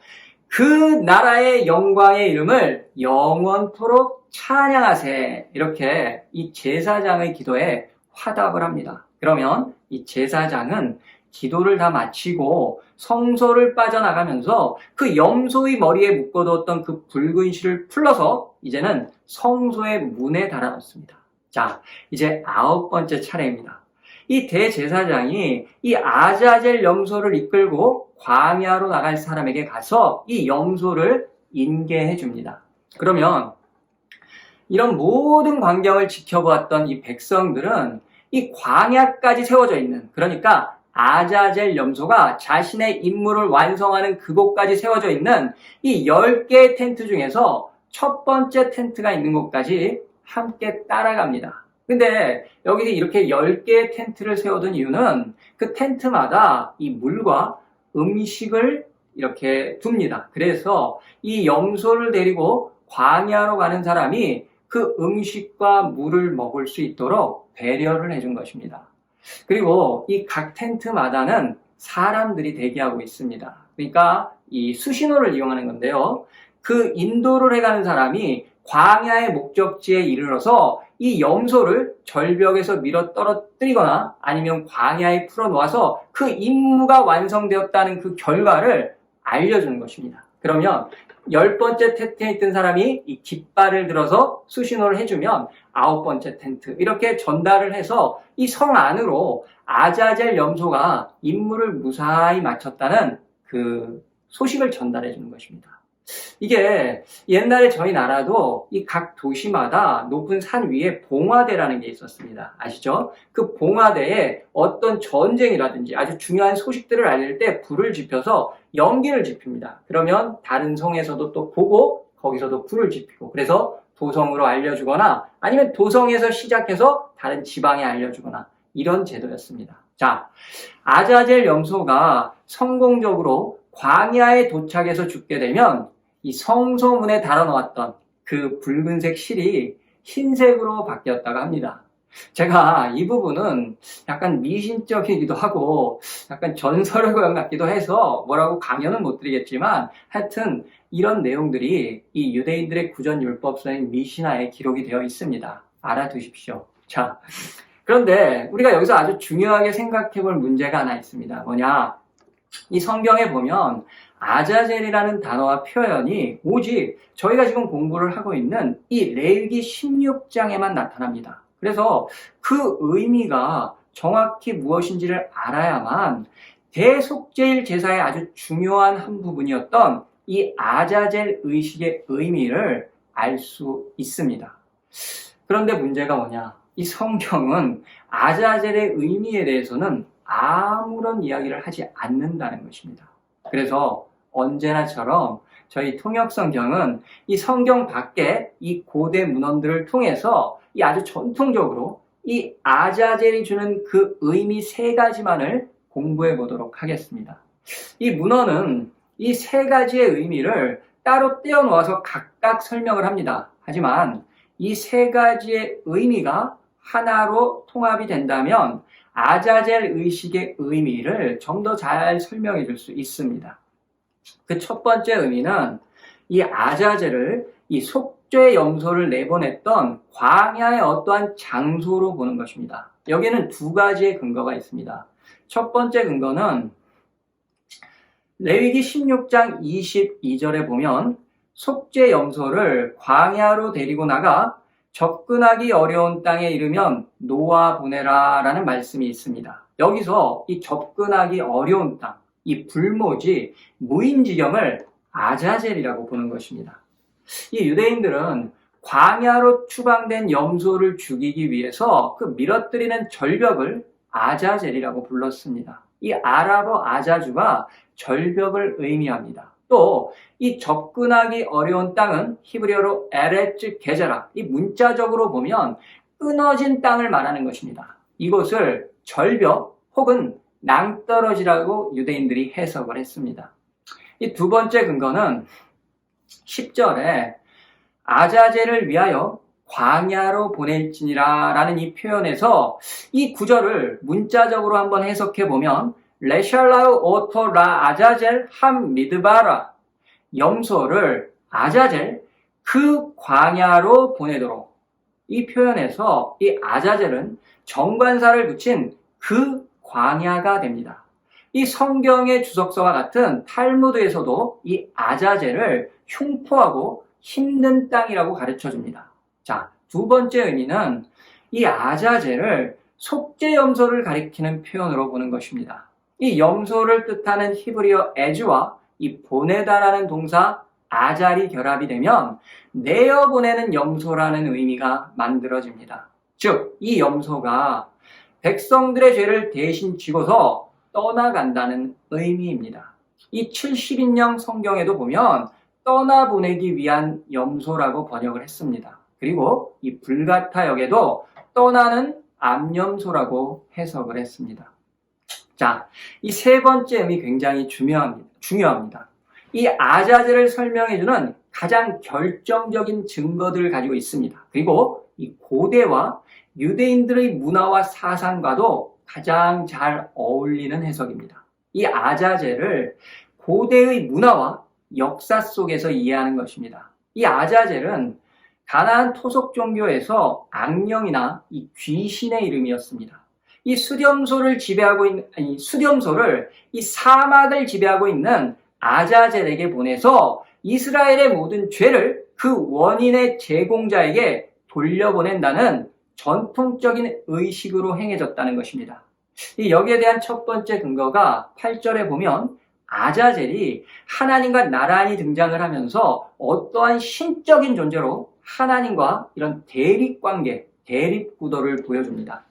그 나라의 영광의 이름을 영원토록 찬양하세. 이렇게 이 제사장의 기도에 화답을 합니다. 그러면 이 제사장은 기도를 다 마치고 성소를 빠져나가면서 그 염소의 머리에 묶어두었던 그 붉은 실을 풀러서 이제는 성소의 문에 달아놓습니다. 자, 이제 9번째 차례입니다. 이 대제사장이 이 아자젤 염소를 이끌고 광야로 나갈 사람에게 가서 이 염소를 인계해 줍니다. 그러면 이런 모든 광경을 지켜보았던 이 백성들은 이 광야까지 세워져 있는, 그러니까 아자젤 염소가 자신의 임무를 완성하는 그곳까지 세워져 있는 이 10개의 텐트 중에서 첫 번째 텐트가 있는 곳까지 함께 따라갑니다. 근데 여기서 이렇게 10개의 텐트를 세워둔 이유는 그 텐트마다 이 물과 음식을 이렇게 둡니다. 그래서 이 염소를 데리고 광야로 가는 사람이 그 음식과 물을 먹을 수 있도록 배려를 해준 것입니다. 그리고 이 각 텐트마다는 사람들이 대기하고 있습니다. 그러니까 이 수신호를 이용하는 건데요. 그 인도를 해가는 사람이 광야의 목적지에 이르러서 이 염소를 절벽에서 밀어 떨어뜨리거나 아니면 광야에 풀어놓아서 그 임무가 완성되었다는 그 결과를 알려주는 것입니다. 그러면 10번째 텐트에 있던 사람이 이 깃발을 들어서 수신호를 해주면 9번째 텐트 이렇게 전달을 해서 이 성 안으로 아자젤 염소가 임무를 무사히 마쳤다는 그 소식을 전달해 주는 것입니다. 이게 옛날에 저희 나라도 이 각 도시마다 높은 산 위에 봉화대라는 게 있었습니다. 아시죠? 그 봉화대에 어떤 전쟁이라든지 아주 중요한 소식들을 알릴 때 불을 지펴서 연기를 지핍니다. 그러면 다른 성에서도 또 보고 거기서도 불을 지피고 그래서 도성으로 알려주거나 아니면 도성에서 시작해서 다른 지방에 알려주거나 이런 제도였습니다. 자, 아자젤 염소가 성공적으로 광야에 도착해서 죽게 되면 이 성소문에 달아놓았던 그 붉은색 실이 흰색으로 바뀌었다고 합니다. 제가 이 부분은 약간 미신적이기도 하고 약간 전설의 고향 같기도 해서 뭐라고 강연은 못 드리겠지만 하여튼 이런 내용들이 이 유대인들의 구전율법서인 미시나에 기록이 되어 있습니다. 알아두십시오. 자, 그런데 우리가 여기서 아주 중요하게 생각해 볼 문제가 하나 있습니다. 뭐냐? 이 성경에 보면 아자젤이라는 단어와 표현이 오직 저희가 지금 공부를 하고 있는 이 레위기 16장에만 나타납니다. 그래서 그 의미가 정확히 무엇인지를 알아야만 대속죄일 제사의 아주 중요한 한 부분이었던 이 아자젤 의식의 의미를 알 수 있습니다. 그런데 문제가 뭐냐? 이 성경은 아자젤의 의미에 대해서는 아무런 이야기를 하지 않는다는 것입니다. 그래서 언제나처럼 저희 통역성경은 이 성경 밖에 이 고대 문헌들을 통해서 이 아주 전통적으로 이 아자젤이 주는 그 의미 세 가지만을 공부해 보도록 하겠습니다. 이 문헌은 이 세 가지의 의미를 따로 떼어놓아서 각각 설명을 합니다. 하지만 이 세 가지의 의미가 하나로 통합이 된다면 아자젤 의식의 의미를 좀 더 잘 설명해 줄 수 있습니다. 그 첫 번째 의미는 이 아자젤을 이 속죄 염소를 내보냈던 광야의 어떠한 장소로 보는 것입니다. 여기에는 두 가지의 근거가 있습니다. 첫 번째 근거는 레위기 16장 22절에 보면 속죄 염소를 광야로 데리고 나가 접근하기 어려운 땅에 이르면 놓아 보내라 라는 말씀이 있습니다. 여기서 이 접근하기 어려운 땅, 이 불모지, 무인지경을 아자젤이라고 보는 것입니다. 이 유대인들은 광야로 추방된 염소를 죽이기 위해서 그 밀어뜨리는 절벽을 아자젤이라고 불렀습니다. 이 아랍어 아자주가 절벽을 의미합니다. 또 이 접근하기 어려운 땅은 히브리어로 에레츠 게자라, 이 문자적으로 보면 끊어진 땅을 말하는 것입니다. 이곳을 절벽 혹은 낭떠러지라고 유대인들이 해석을 했습니다. 이 두 번째 근거는 10절에 아자젤을 위하여 광야로 보낼지니라 라는 이 표현에서 이 구절을 문자적으로 한번 해석해 보면 레샬라우 오토 라 아자젤 함 미드바라, 염소를 아자젤 그 광야로 보내도록, 이 표현에서 이 아자젤은 정관사를 붙인 그 광야가 됩니다. 이 성경의 주석서와 같은 탈무드에서도 이 아자젤을 흉포하고 힘든 땅이라고 가르쳐 줍니다. 자, 두 번째 의미는 이 아자젤을 속죄 염소를 가리키는 표현으로 보는 것입니다. 이 염소를 뜻하는 히브리어 에즈와 이 보내다라는 동사 아잘이 결합이 되면 내어보내는 염소라는 의미가 만들어집니다. 즉, 이 염소가 백성들의 죄를 대신 지고서 떠나간다는 의미입니다. 이 70인령 성경에도 보면 떠나보내기 위한 염소라고 번역을 했습니다. 그리고 이 불가타 역에도 떠나는 암염소라고 해석을 했습니다. 자, 이 세 번째 의미 굉장히 중요합니다. 이 아자젤을 설명해주는 가장 결정적인 증거들을 가지고 있습니다. 그리고 이 고대와 유대인들의 문화와 사상과도 가장 잘 어울리는 해석입니다. 이 아자젤을 고대의 문화와 역사 속에서 이해하는 것입니다. 이 아자젤은 가나안 토속 종교에서 악령이나 이 귀신의 이름이었습니다. 이 수렴소를 이 사막을 지배하고 있는 아자젤에게 보내서 이스라엘의 모든 죄를 그 원인의 제공자에게 돌려보낸다는 전통적인 의식으로 행해졌다는 것입니다. 여기에 대한 첫 번째 근거가 8절에 보면 아자젤이 하나님과 나란히 등장을 하면서 어떠한 신적인 존재로 하나님과 이런 대립관계, 대립구도를 보여줍니다.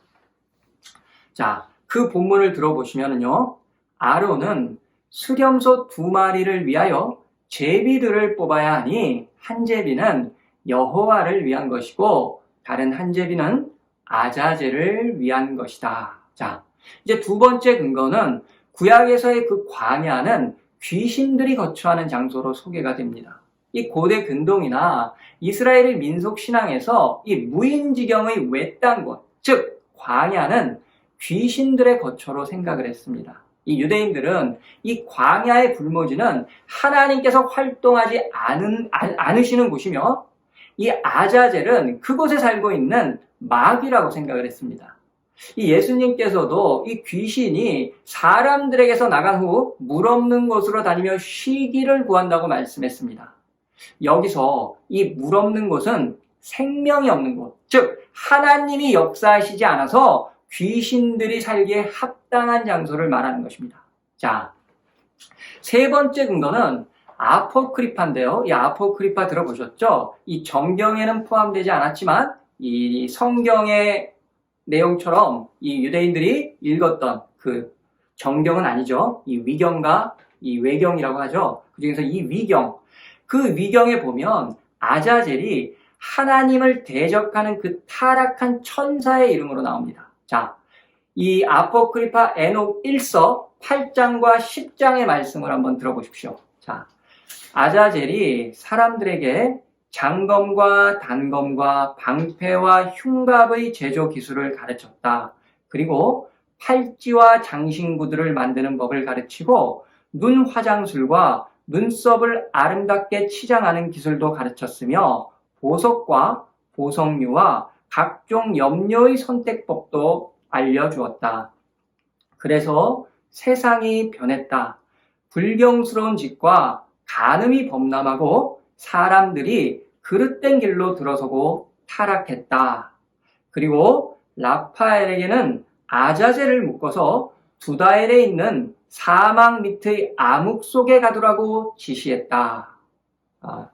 자, 그 본문을 들어보시면요, 아론은 수렴소 2마리를 위하여 제비들을 뽑아야 하니 한 제비는 여호와를 위한 것이고 다른 한 제비는 아자젤을 위한 것이다. 자, 이제 두 번째 근거는 구약에서의 그 광야는 귀신들이 거처하는 장소로 소개가 됩니다. 이 고대 근동이나 이스라엘의 민속 신앙에서 이 무인지경의 외딴 곳, 즉 광야는 귀신들의 거처로 생각을 했습니다. 이 유대인들은 이 광야의 불모지는 하나님께서 활동하지 않으시는 곳이며 이 아자젤은 그곳에 살고 있는 마귀라고 생각을 했습니다. 이 예수님께서도 이 귀신이 사람들에게서 나간 후 물 없는 곳으로 다니며 쉬기를 구한다고 말씀했습니다. 여기서 이 물 없는 곳은 생명이 없는 곳, 즉 하나님이 역사하시지 않아서 귀신들이 살기에 합당한 장소를 말하는 것입니다. 자, 세 번째 근거는 아포크리파인데요. 이 아포크리파 들어보셨죠? 이 정경에는 포함되지 않았지만 이 성경의 내용처럼 이 유대인들이 읽었던 그 정경은 아니죠. 이 위경과 이 외경이라고 하죠. 그중에서 이 위경, 그 위경에 보면 아자젤이 하나님을 대적하는 그 타락한 천사의 이름으로 나옵니다. 자, 이 아포크리파 에녹 1서 8장과 10장의 말씀을 한번 들어보십시오. 자, 아자젤이 사람들에게 장검과 단검과 방패와 흉갑의 제조 기술을 가르쳤다. 그리고 팔찌와 장신구들을 만드는 법을 가르치고 눈 화장술과 눈썹을 아름답게 치장하는 기술도 가르쳤으며 보석과 보석류와 각종 염료의 선택법도 알려주었다. 그래서 세상이 변했다. 불경스러운 짓과 간음이 범람하고 사람들이 그릇된 길로 들어서고 타락했다. 그리고 라파엘에게는 아자젤을 묶어서 두다엘에 있는 사막 밑의 암흑 속에 가두라고 지시했다.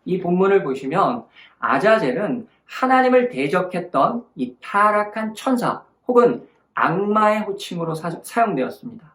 이 본문을 보시면 아자젤은 하나님을 대적했던 이 타락한 천사 혹은 악마의 호칭으로 사용되었습니다.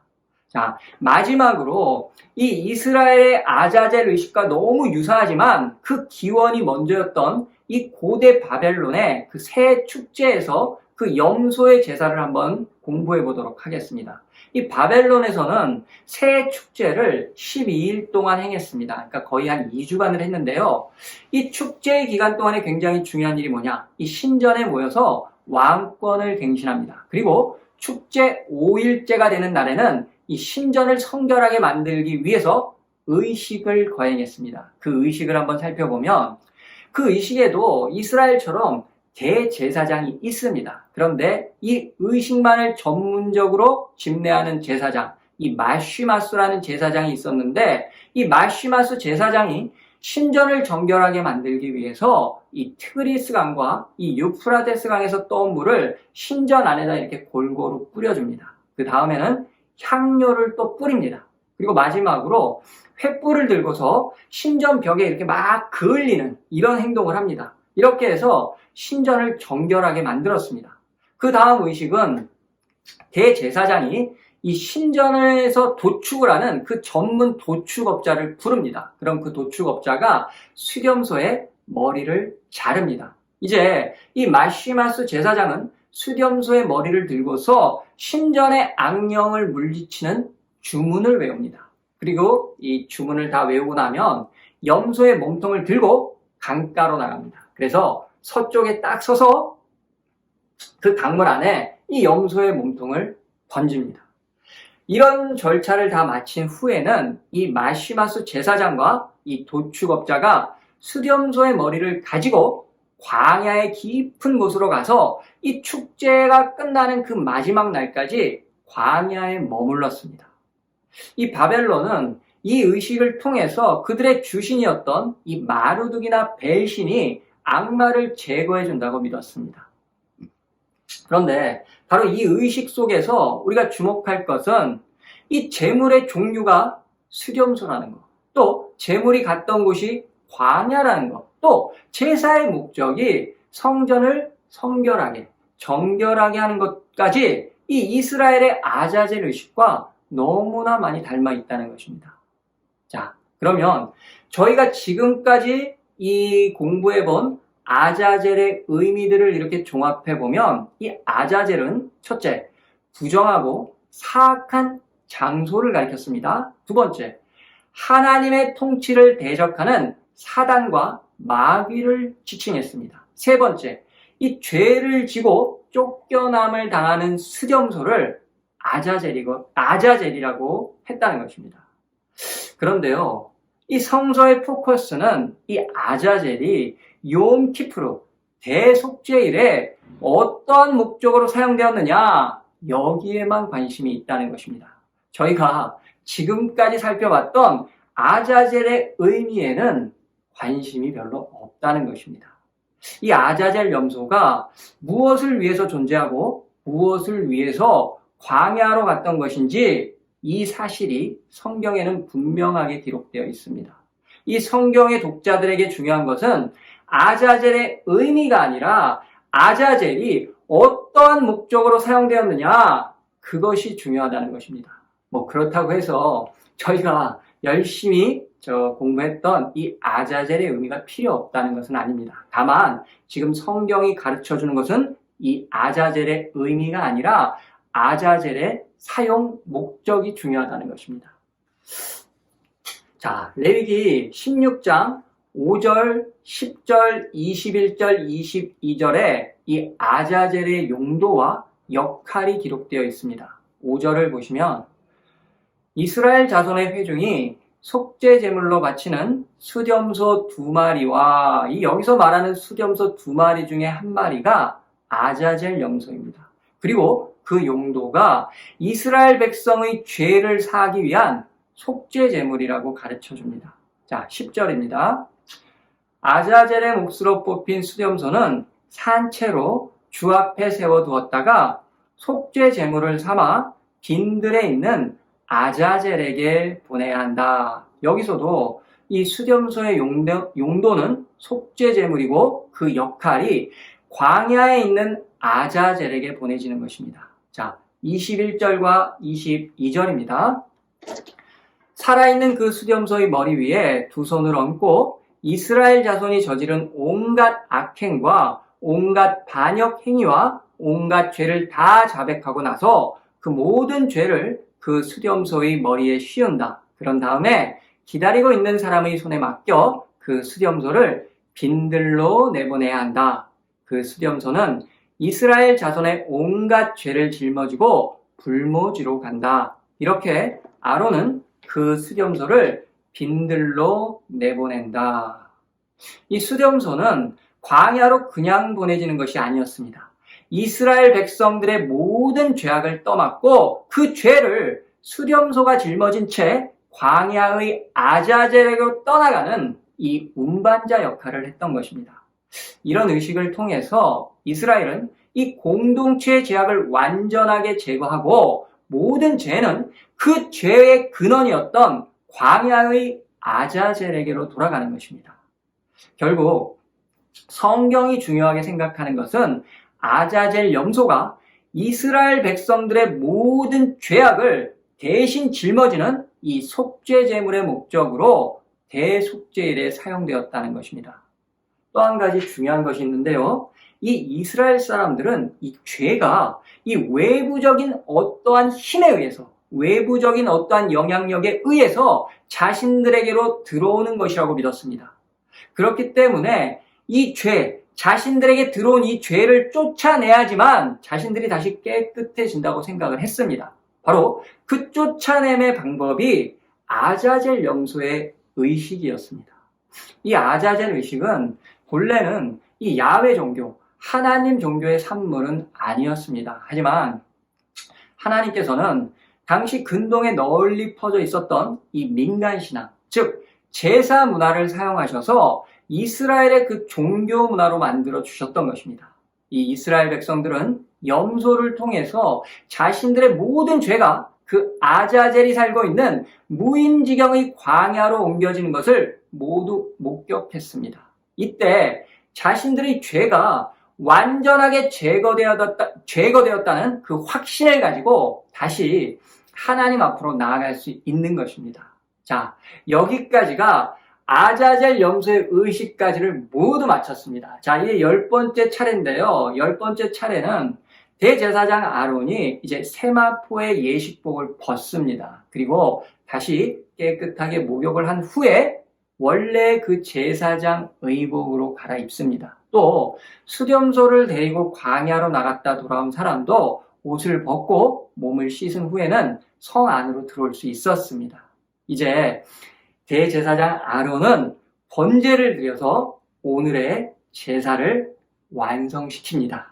자, 마지막으로 이 이스라엘의 아자젤 의식과 너무 유사하지만 그 기원이 먼저였던 이 고대 바벨론의 그 새 축제에서 그 염소의 제사를 한번 공부해 보도록 하겠습니다. 이 바벨론에서는 새 축제를 12일 동안 행했습니다. 그러니까 거의 한 2주간을 했는데요. 이 축제의 기간 동안에 굉장히 중요한 일이 뭐냐? 이 신전에 모여서 왕권을 갱신합니다. 그리고 축제 5일째가 되는 날에는 이 신전을 성결하게 만들기 위해서 의식을 거행했습니다. 그 의식을 한번 살펴보면 그 의식에도 이스라엘처럼 대제사장이 있습니다. 그런데 이 의식만을 전문적으로 집례하는 제사장, 이 마쉬마스라는 제사장이 있었는데 이 마쉬마스 제사장이 신전을 정결하게 만들기 위해서 이 티그리스강과 이 유프라데스강에서 떠온 물을 신전 안에다 이렇게 골고루 뿌려줍니다. 그 다음에는 향료를 또 뿌립니다. 그리고 마지막으로 횃불을 들고서 신전 벽에 이렇게 막 그을리는 이런 행동을 합니다. 이렇게 해서 신전을 정결하게 만들었습니다. 그 다음 의식은 대제사장이 이 신전에서 도축을 하는 그 전문 도축업자를 부릅니다. 그럼 그 도축업자가 수렴소의 머리를 자릅니다. 이제 이 마쉬마스 제사장은 수렴소의 머리를 들고서 신전의 악령을 물리치는 주문을 외웁니다. 그리고 이 주문을 다 외우고 나면 염소의 몸통을 들고 강가로 나갑니다. 그래서 서쪽에 딱 서서 그 강물 안에 이 염소의 몸통을 던집니다. 이런 절차를 다 마친 후에는 이 마쉬마스 제사장과 이 도축업자가 수렴소의 머리를 가지고 광야의 깊은 곳으로 가서 이 축제가 끝나는 그 마지막 날까지 광야에 머물렀습니다. 이 바벨론은 이 의식을 통해서 그들의 주신이었던 이 마루둑이나 벨신이 악마를 제거해 준다고 믿었습니다. 그런데 바로 이 의식 속에서 우리가 주목할 것은 이 제물의 종류가 수렴소라는 것, 또 제물이 갔던 곳이 광야라는 것, 또 제사의 목적이 성전을 성결하게, 정결하게 하는 것까지 이 이스라엘의 아자젤 의식과 너무나 많이 닮아 있다는 것입니다. 자, 그러면 저희가 지금까지 이 공부해본 아자젤의 의미들을 이렇게 종합해보면 이 아자젤은 첫째, 부정하고 사악한 장소를 가리켰습니다. 두 번째, 하나님의 통치를 대적하는 사단과 마귀를 지칭했습니다. 세 번째, 이 죄를 지고 쫓겨남을 당하는 수렴소를 아자젤이라고 했다는 것입니다. 그런데요, 이 성서의 포커스는 이 아자젤이 욤키프르 대속죄일에 어떠한 목적으로 사용되었느냐, 여기에만 관심이 있다는 것입니다. 저희가 지금까지 살펴봤던 아자젤의 의미에는 관심이 별로 없다는 것입니다. 이 아자젤 염소가 무엇을 위해서 존재하고 무엇을 위해서 광야로 갔던 것인지 이 사실이 성경에는 분명하게 기록되어 있습니다. 이 성경의 독자들에게 중요한 것은 아자젤의 의미가 아니라 아자젤이 어떠한 목적으로 사용되었느냐, 그것이 중요하다는 것입니다. 그렇다고 해서 저희가 열심히 공부했던 이 아자젤의 의미가 필요 없다는 것은 아닙니다. 다만 지금 성경이 가르쳐주는 것은 이 아자젤의 의미가 아니라 아자젤의 사용 목적이 중요하다는 것입니다. 자, 레위기 16장 5절, 10절, 21절, 22절에 이 아자젤의 용도와 역할이 기록되어 있습니다. 5절을 보시면 이스라엘 자손의 회중이 속죄 제물로 바치는 수렴소 2마리와 여기서 말하는 수렴소 2마리 중에 한 마리가 아자젤 염소입니다. 그리고 그 용도가 이스라엘 백성의 죄를 사하기 위한 속죄 제물이라고 가르쳐 줍니다. 자, 10절입니다. 아자젤의 몫으로 뽑힌 수렴소는 산채로 주 앞에 세워두었다가 속죄 제물을 삼아 빈들에 있는 아자젤에게 보내야 한다. 여기서도 이 수렴소의 용도는 속죄 제물이고 그 역할이 광야에 있는 아자젤에게 보내지는 것입니다. 자, 21절과 22절입니다. 살아있는 그 수렴소의 머리 위에 두 손을 얹고 이스라엘 자손이 저지른 온갖 악행과 온갖 반역 행위와 온갖 죄를 다 자백하고 나서 그 모든 죄를 그 수렴소의 머리에 씌운다. 그런 다음에 기다리고 있는 사람의 손에 맡겨 그 수렴소를 빈들로 내보내야 한다. 그 수렴소는 이스라엘 자손의 온갖 죄를 짊어지고 불모지로 간다. 이렇게 아론은 그 수렴소를 빈들로 내보낸다. 이 수렴소는 광야로 그냥 보내지는 것이 아니었습니다. 이스라엘 백성들의 모든 죄악을 떠맡고 그 죄를 수렴소가 짊어진 채 광야의 아자젤에게로 떠나가는 이 운반자 역할을 했던 것입니다. 이런 의식을 통해서 이스라엘은 이 공동체의 죄악을 완전하게 제거하고 모든 죄는 그 죄의 근원이었던 광야의 아자젤에게로 돌아가는 것입니다. 결국 성경이 중요하게 생각하는 것은 아자젤 염소가 이스라엘 백성들의 모든 죄악을 대신 짊어지는 이 속죄 제물의 목적으로 대속죄일에 사용되었다는 것입니다. 또 한 가지 중요한 것이 있는데요. 이 이스라엘 사람들은 이 죄가 이 외부적인 어떠한 힘에 의해서, 외부적인 어떠한 영향력에 의해서 자신들에게로 들어오는 것이라고 믿었습니다. 그렇기 때문에 이 죄, 자신들에게 들어온 이 죄를 쫓아내야지만 자신들이 다시 깨끗해진다고 생각을 했습니다. 바로 그 쫓아냄의 방법이 아자젤 염소의 의식이었습니다. 이 아자젤 의식은 본래는 이 야훼 종교, 하나님 종교의 산물은 아니었습니다. 하지만 하나님께서는 당시 근동에 널리 퍼져 있었던 이 민간신앙, 즉 제사 문화를 사용하셔서 이스라엘의 그 종교 문화로 만들어 주셨던 것입니다. 이 이스라엘 백성들은 염소를 통해서 자신들의 모든 죄가 그 아자젤이 살고 있는 무인지경의 광야로 옮겨지는 것을 모두 목격했습니다. 이때 자신들의 죄가 완전하게 제거되었다는 그 확신을 가지고 다시 하나님 앞으로 나아갈 수 있는 것입니다. 자, 여기까지가 아자젤 염소의 의식까지를 모두 마쳤습니다. 자, 이게 10번째 차례인데요. 10번째 차례는 대제사장 아론이 이제 세마포의 예식복을 벗습니다. 그리고 다시 깨끗하게 목욕을 한 후에 원래 그 제사장 의복으로 갈아입습니다. 또 수렴소를 데리고 광야로 나갔다 돌아온 사람도 옷을 벗고 몸을 씻은 후에는 성 안으로 들어올 수 있었습니다. 이제 대제사장 아론은 번제를 드려서 오늘의 제사를 완성시킵니다.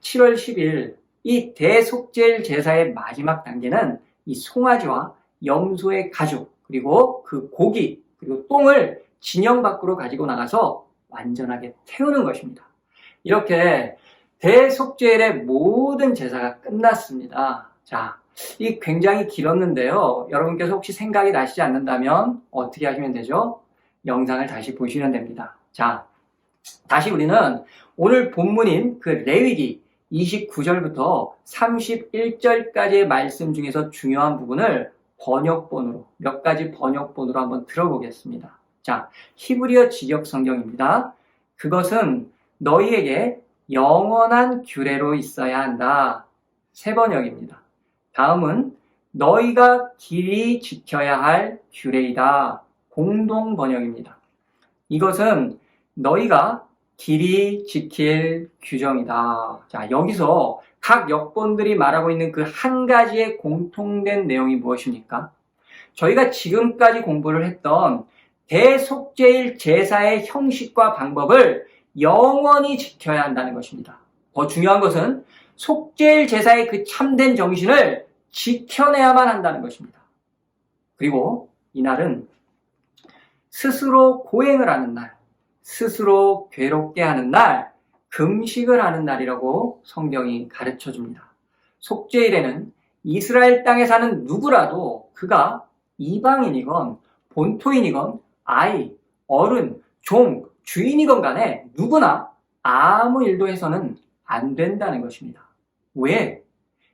7월 10일 이 대속죄일 제사의 마지막 단계는 이 송아지와 염소의 가죽, 그리고 그 고기, 그리고 똥을 진영 밖으로 가지고 나가서 완전하게 태우는 것입니다. 이렇게 대속죄일의 모든 제사가 끝났습니다. 자, 이 굉장히 길었는데요. 여러분께서 혹시 생각이 나시지 않는다면 어떻게 하시면 되죠? 영상을 다시 보시면 됩니다. 자, 다시 우리는 오늘 본문인 그 레위기 29절부터 31절까지의 말씀 중에서 중요한 부분을 번역본으로, 몇 가지 번역본으로 한번 들어보겠습니다. 자, 히브리어 직역 성경입니다. 그것은 너희에게 영원한 규례로 있어야 한다. 새 번역입니다. 다음은 너희가 길이 지켜야 할 규례이다. 공동 번역입니다. 이것은 너희가 길이 지킬 규정이다. 자, 여기서 각 역본들이 말하고 있는 그 한 가지의 공통된 내용이 무엇입니까? 저희가 지금까지 공부를 했던 대속죄일 제사의 형식과 방법을 영원히 지켜야 한다는 것입니다. 더 중요한 것은 속죄일 제사의 그 참된 정신을 지켜내야만 한다는 것입니다. 그리고 이날은 스스로 고행을 하는 날, 스스로 괴롭게 하는 날, 금식을 하는 날이라고 성경이 가르쳐 줍니다. 속죄일에는 이스라엘 땅에 사는 누구라도 그가 이방인이건 본토인이건 아이, 어른, 종, 주인이건 간에 누구나 아무 일도 해서는 안 된다는 것입니다. 왜?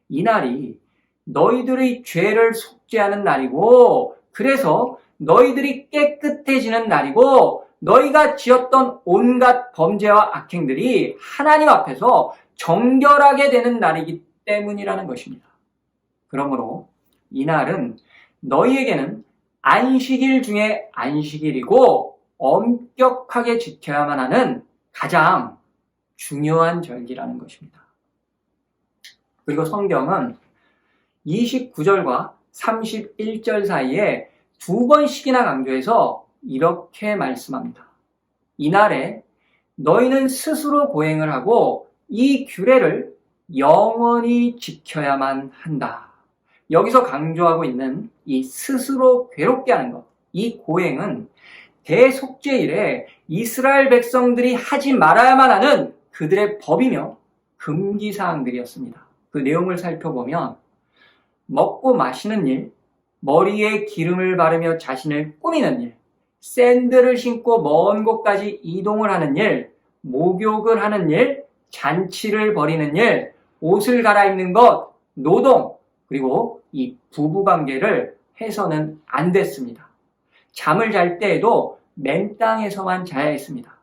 이날이 너희들의 죄를 속죄하는 날이고, 그래서 너희들이 깨끗해지는 날이고, 너희가 지었던 온갖 범죄와 악행들이 하나님 앞에서 정결하게 되는 날이기 때문이라는 것입니다. 그러므로 이날은 너희에게는 안식일 중에 안식일이고 엄격하게 지켜야만 하는 가장 중요한 절기라는 것입니다. 그리고 성경은 29절과 31절 사이에 두 번씩이나 강조해서 이렇게 말씀합니다. 이날에 너희는 스스로 고행을 하고 이 규례를 영원히 지켜야만 한다. 여기서 강조하고 있는 이 스스로 괴롭게 하는 것, 이 고행은 대속죄일에 이스라엘 백성들이 하지 말아야만 하는 그들의 법이며 금기사항들이었습니다. 그 내용을 살펴보면 먹고 마시는 일, 머리에 기름을 바르며 자신을 꾸미는 일, 샌들을 신고 먼 곳까지 이동을 하는 일, 목욕을 하는 일, 잔치를 벌이는 일, 옷을 갈아입는 것, 노동, 그리고 이 부부관계를 해서는 안 됐습니다. 잠을 잘 때에도 맨 땅에서만 자야 했습니다.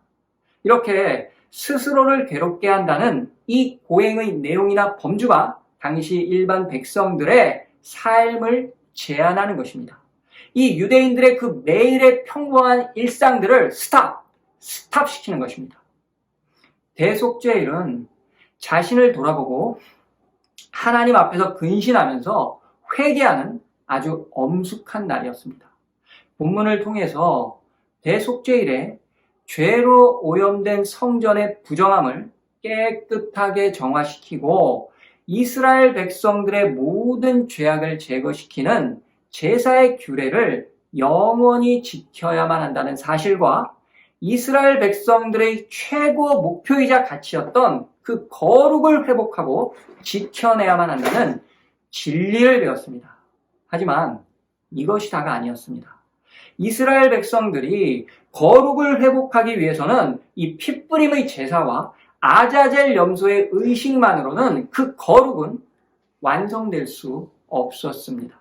이렇게 스스로를 괴롭게 한다는 이 고행의 내용이나 범주가 당시 일반 백성들의 삶을 제한하는 것입니다. 이 유대인들의 그 매일의 평범한 일상들을 스탑시키는 것입니다. 대속죄일은 자신을 돌아보고 하나님 앞에서 근신하면서 회개하는 아주 엄숙한 날이었습니다. 본문을 통해서 대속죄일에 죄로 오염된 성전의 부정함을 깨끗하게 정화시키고 이스라엘 백성들의 모든 죄악을 제거시키는 제사의 규례를 영원히 지켜야만 한다는 사실과 이스라엘 백성들의 최고 목표이자 가치였던 그 거룩을 회복하고 지켜내야만 한다는 진리를 배웠습니다. 하지만 이것이 다가 아니었습니다. 이스라엘 백성들이 거룩을 회복하기 위해서는 이 핏부림의 제사와 아자젤 염소의 의식만으로는 그 거룩은 완성될 수 없었습니다.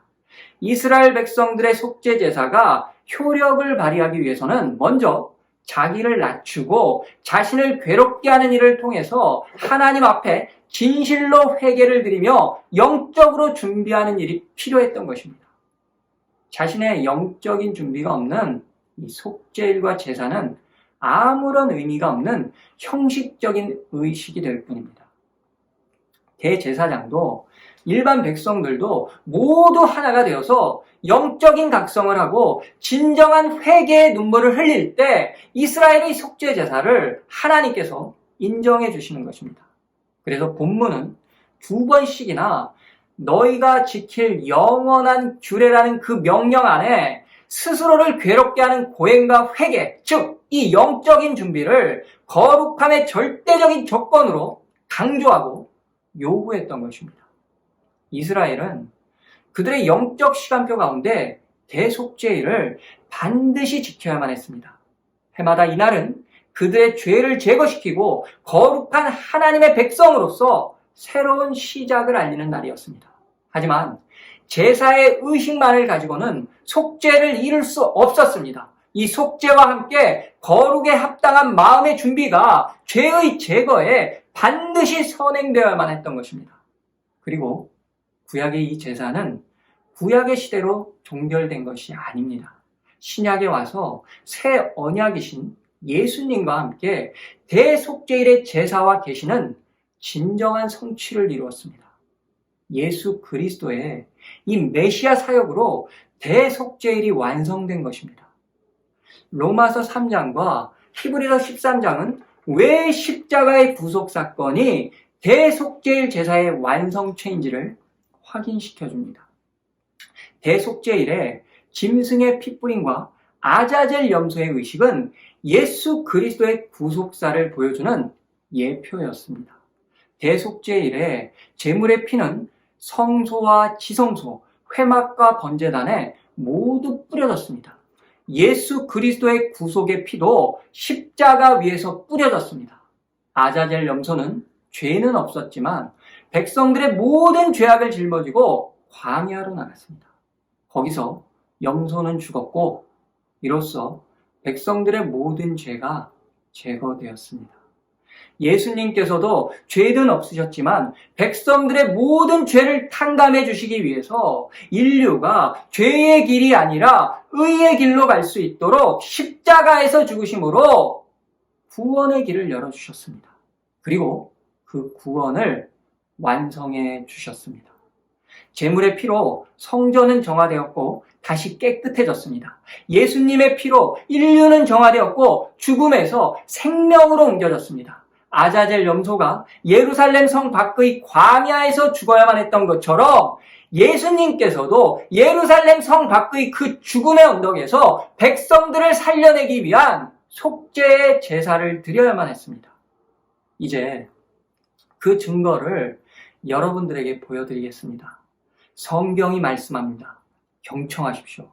이스라엘 백성들의 속죄 제사가 효력을 발휘하기 위해서는 먼저 자기를 낮추고 자신을 괴롭게 하는 일을 통해서 하나님 앞에 진실로 회개를 드리며 영적으로 준비하는 일이 필요했던 것입니다. 자신의 영적인 준비가 없는 이 속죄일과 제사는 아무런 의미가 없는 형식적인 의식이 될 뿐입니다. 대제사장도 일반 백성들도 모두 하나가 되어서 영적인 각성을 하고 진정한 회개의 눈물을 흘릴 때 이스라엘의 속죄 제사를 하나님께서 인정해 주시는 것입니다. 그래서 본문은 두 번씩이나 너희가 지킬 영원한 규례라는 그 명령 안에 스스로를 괴롭게 하는 고행과 회개, 즉 이 영적인 준비를 거룩함의 절대적인 조건으로 강조하고 요구했던 것입니다. 이스라엘은 그들의 영적 시간표 가운데 대속죄일을 반드시 지켜야만 했습니다. 해마다 이날은 그들의 죄를 제거시키고 거룩한 하나님의 백성으로서 새로운 시작을 알리는 날이었습니다. 하지만 제사의 의식만을 가지고는 속죄를 이룰 수 없었습니다. 이 속죄와 함께 거룩에 합당한 마음의 준비가 죄의 제거에 반드시 선행되어야만 했던 것입니다. 그리고 구약의 이 제사는 구약의 시대로 종결된 것이 아닙니다. 신약에 와서 새 언약이신 예수님과 함께 대속죄일의 제사와 계시는 진정한 성취를 이루었습니다. 예수 그리스도의 이 메시아 사역으로 대속죄일이 완성된 것입니다. 로마서 3장과 히브리서 13장은 왜 십자가의 구속 사건이 대속죄일 제사의 완성체인지를 확인시켜줍니다. 대속죄일에 짐승의 핏뿌림과 아자젤 염소의 의식은 예수 그리스도의 구속사를 보여주는 예표였습니다. 대속죄일에 제물의 피는 성소와 지성소, 회막과 번제단에 모두 뿌려졌습니다. 예수 그리스도의 구속의 피도 십자가 위에서 뿌려졌습니다. 아자젤 염소는 죄는 없었지만 백성들의 모든 죄악을 짊어지고 광야로 나갔습니다. 거기서 염소는 죽었고 이로써 백성들의 모든 죄가 제거되었습니다. 예수님께서도 죄는 없으셨지만 백성들의 모든 죄를 탕감해 주시기 위해서 인류가 죄의 길이 아니라 의의 길로 갈 수 있도록 십자가에서 죽으심으로 구원의 길을 열어주셨습니다. 그리고 그 구원을 완성해 주셨습니다. 제물의 피로 성전은 정화되었고 다시 깨끗해졌습니다. 예수님의 피로 인류는 정화되었고 죽음에서 생명으로 옮겨졌습니다. 아자젤 염소가 예루살렘 성 밖의 광야에서 죽어야만 했던 것처럼 예수님께서도 예루살렘 성 밖의 그 죽음의 언덕에서 백성들을 살려내기 위한 속죄의 제사를 드려야만 했습니다. 이제 그 증거를 여러분들에게 보여드리겠습니다. 성경이 말씀합니다. 경청하십시오.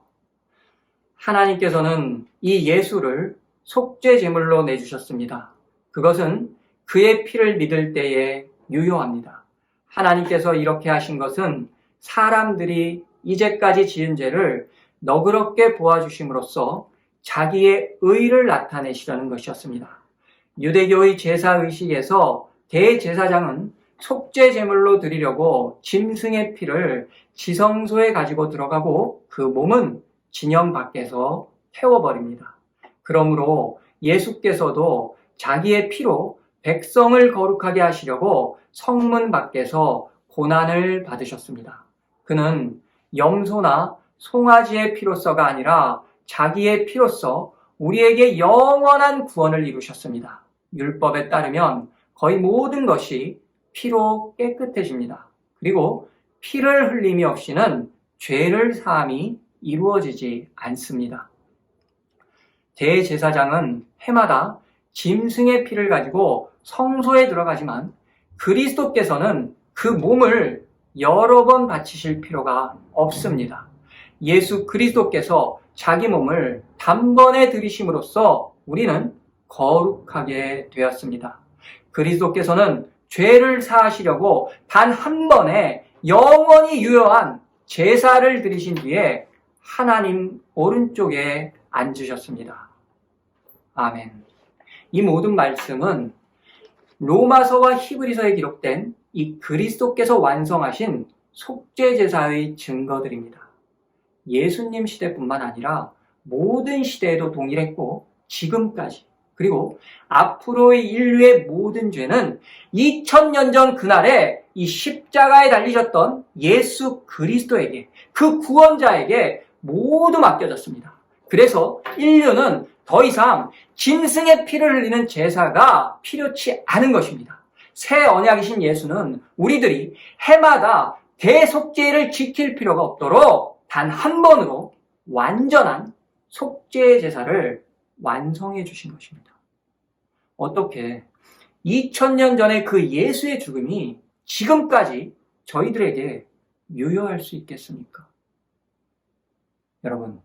하나님께서는 이 예수를 속죄 제물로 내주셨습니다. 그것은 그의 피를 믿을 때에 유효합니다. 하나님께서 이렇게 하신 것은 사람들이 이제까지 지은 죄를 너그럽게 보아주심으로써 자기의 의를 나타내시려는 것이었습니다. 유대교의 제사의식에서 대제사장은 속죄 제물로 드리려고 짐승의 피를 지성소에 가지고 들어가고 그 몸은 진영 밖에서 태워버립니다. 그러므로 예수께서도 자기의 피로 백성을 거룩하게 하시려고 성문 밖에서 고난을 받으셨습니다. 그는 염소나 송아지의 피로서가 아니라 자기의 피로서 우리에게 영원한 구원을 이루셨습니다. 율법에 따르면 거의 모든 것이 피로 깨끗해집니다. 그리고 피를 흘림이 없이는 죄를 사함이 이루어지지 않습니다. 대제사장은 해마다 짐승의 피를 가지고 성소에 들어가지만 그리스도께서는 그 몸을 여러 번 바치실 필요가 없습니다. 예수 그리스도께서 자기 몸을 단번에 들이심으로써 우리는 거룩하게 되었습니다. 그리스도께서는 죄를 사하시려고 단 한 번에 영원히 유효한 제사를 드리신 뒤에 하나님 오른쪽에 앉으셨습니다. 아멘. 이 모든 말씀은 로마서와 히브리서에 기록된 이 그리스도께서 완성하신 속죄 제사의 증거들입니다. 예수님 시대뿐만 아니라 모든 시대에도 동일했고 지금까지 그리고 앞으로의 인류의 모든 죄는 2000년 전 그날에 이 십자가에 달리셨던 예수 그리스도에게 그 구원자에게 모두 맡겨졌습니다. 그래서 인류는 더 이상 짐승의 피를 흘리는 제사가 필요치 않은 것입니다. 새 언약이신 예수는 우리들이 해마다 대속죄를 지킬 필요가 없도록 단 한 번으로 완전한 속죄 제사를 완성해 주신 것입니다. 어떻게 2000년 전에 그 예수의 죽음이 지금까지 저희들에게 유효할 수 있겠습니까? 여러분,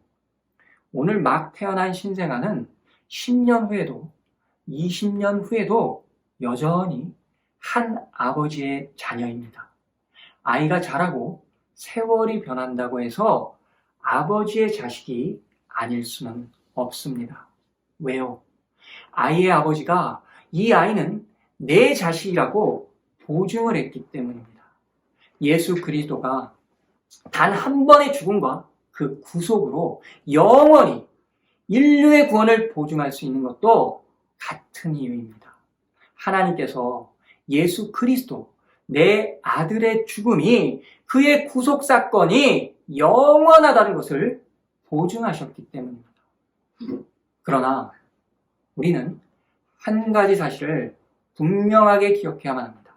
오늘 막 태어난 신생아는 10년 후에도 20년 후에도 여전히 한 아버지의 자녀입니다. 아이가 자라고 세월이 변한다고 해서 아버지의 자식이 아닐 수는 없습니다. 왜요? 아이의 아버지가 이 아이는 내 자식이라고 보증을 했기 때문입니다. 예수 그리스도가 단 한 번의 죽음과 그 구속으로 영원히 인류의 구원을 보증할 수 있는 것도 같은 이유입니다. 하나님께서 예수 그리스도, 내 아들의 죽음이 그의 구속 사건이 영원하다는 것을 보증하셨기 때문입니다. 그러나 우리는 한 가지 사실을 분명하게 기억해야만 합니다.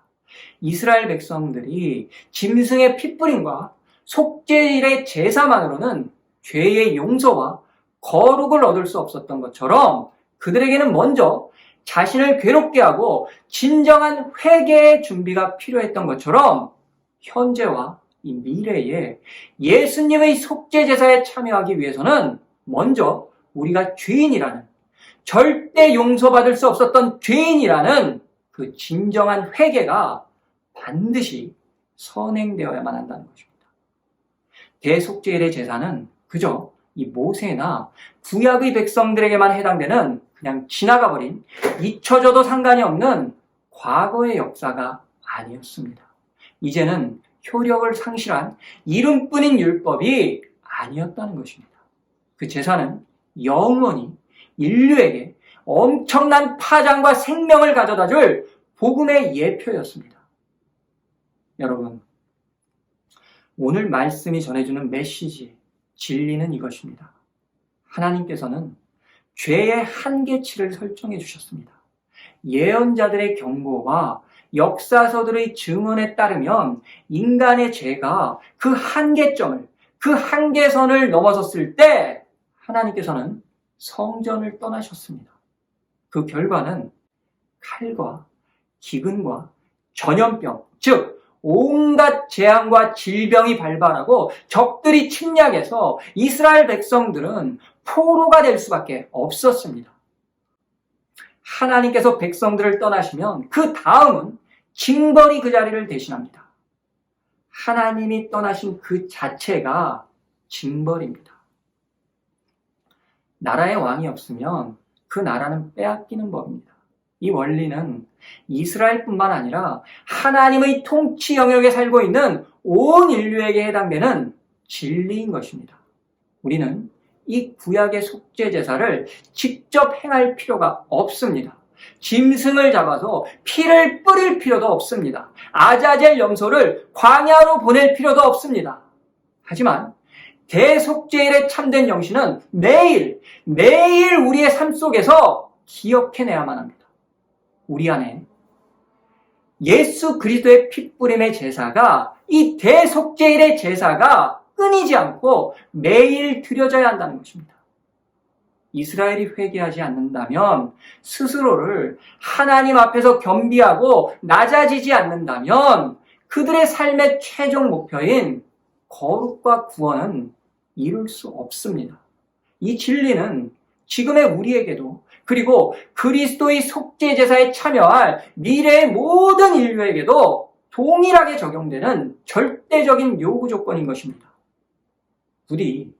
이스라엘 백성들이 짐승의 핏부림과 속죄일의 제사만으로는 죄의 용서와 거룩을 얻을 수 없었던 것처럼 그들에게는 먼저 자신을 괴롭게 하고 진정한 회개의 준비가 필요했던 것처럼 현재와 이 미래에 예수님의 속죄 제사에 참여하기 위해서는 먼저 우리가 죄인이라는, 절대 용서받을 수 없었던 죄인이라는 그 진정한 회개가 반드시 선행되어야만 한다는 것입니다. 대속죄일의 제사는 그저 이 모세나 구약의 백성들에게만 해당되는 그냥 지나가버린, 잊혀져도 상관이 없는 과거의 역사가 아니었습니다. 이제는 효력을 상실한 이름뿐인 율법이 아니었다는 것입니다. 그 제사는 영원히 인류에게 엄청난 파장과 생명을 가져다 줄 복음의 예표였습니다. 여러분, 오늘 말씀이 전해주는 메시지, 진리는 이것입니다. 하나님께서는 죄의 한계치를 설정해 주셨습니다. 예언자들의 경고와 역사서들의 증언에 따르면 인간의 죄가 그 한계점을, 그 한계선을 넘어섰을 때 하나님께서는 성전을 떠나셨습니다. 그 결과는 칼과 기근과 전염병, 즉 온갖 재앙과 질병이 발발하고 적들이 침략해서 이스라엘 백성들은 포로가 될 수밖에 없었습니다. 하나님께서 백성들을 떠나시면 그 다음은 징벌이 그 자리를 대신합니다. 하나님이 떠나신 그 자체가 징벌입니다. 나라의 왕이 없으면 그 나라는 빼앗기는 법입니다. 이 원리는 이스라엘뿐만 아니라 하나님의 통치 영역에 살고 있는 온 인류에게 해당되는 진리인 것입니다. 우리는 이 구약의 속죄 제사를 직접 행할 필요가 없습니다. 짐승을 잡아서 피를 뿌릴 필요도 없습니다. 아자젤 염소를 광야로 보낼 필요도 없습니다. 하지만 대속죄일의 참된 영신은 매일 우리의 삶 속에서 기억해내야만 합니다. 우리 안에 예수 그리스도의 핏부림의 제사가, 이 대속죄일의 제사가 끊이지 않고 매일 드려져야 한다는 것입니다. 이스라엘이 회개하지 않는다면, 스스로를 하나님 앞에서 겸비하고 낮아지지 않는다면 그들의 삶의 최종 목표인 거룩과 구원은 이룰 수 없습니다. 이 진리는 지금의 우리에게도, 그리고 그리스도의 속죄 제사에 참여할 미래의 모든 인류에게도 동일하게 적용되는 절대적인 요구 조건인 것입니다. 부디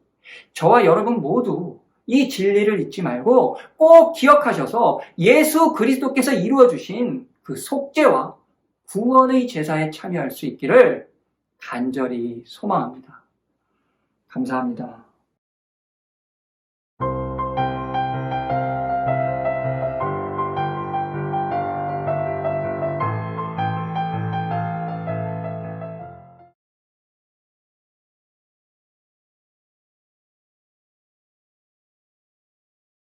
저와 여러분 모두 이 진리를 잊지 말고 꼭 기억하셔서 예수 그리스도께서 이루어 주신 그 속죄와 구원의 제사에 참여할 수 있기를 간절히 소망합니다. 감사합니다.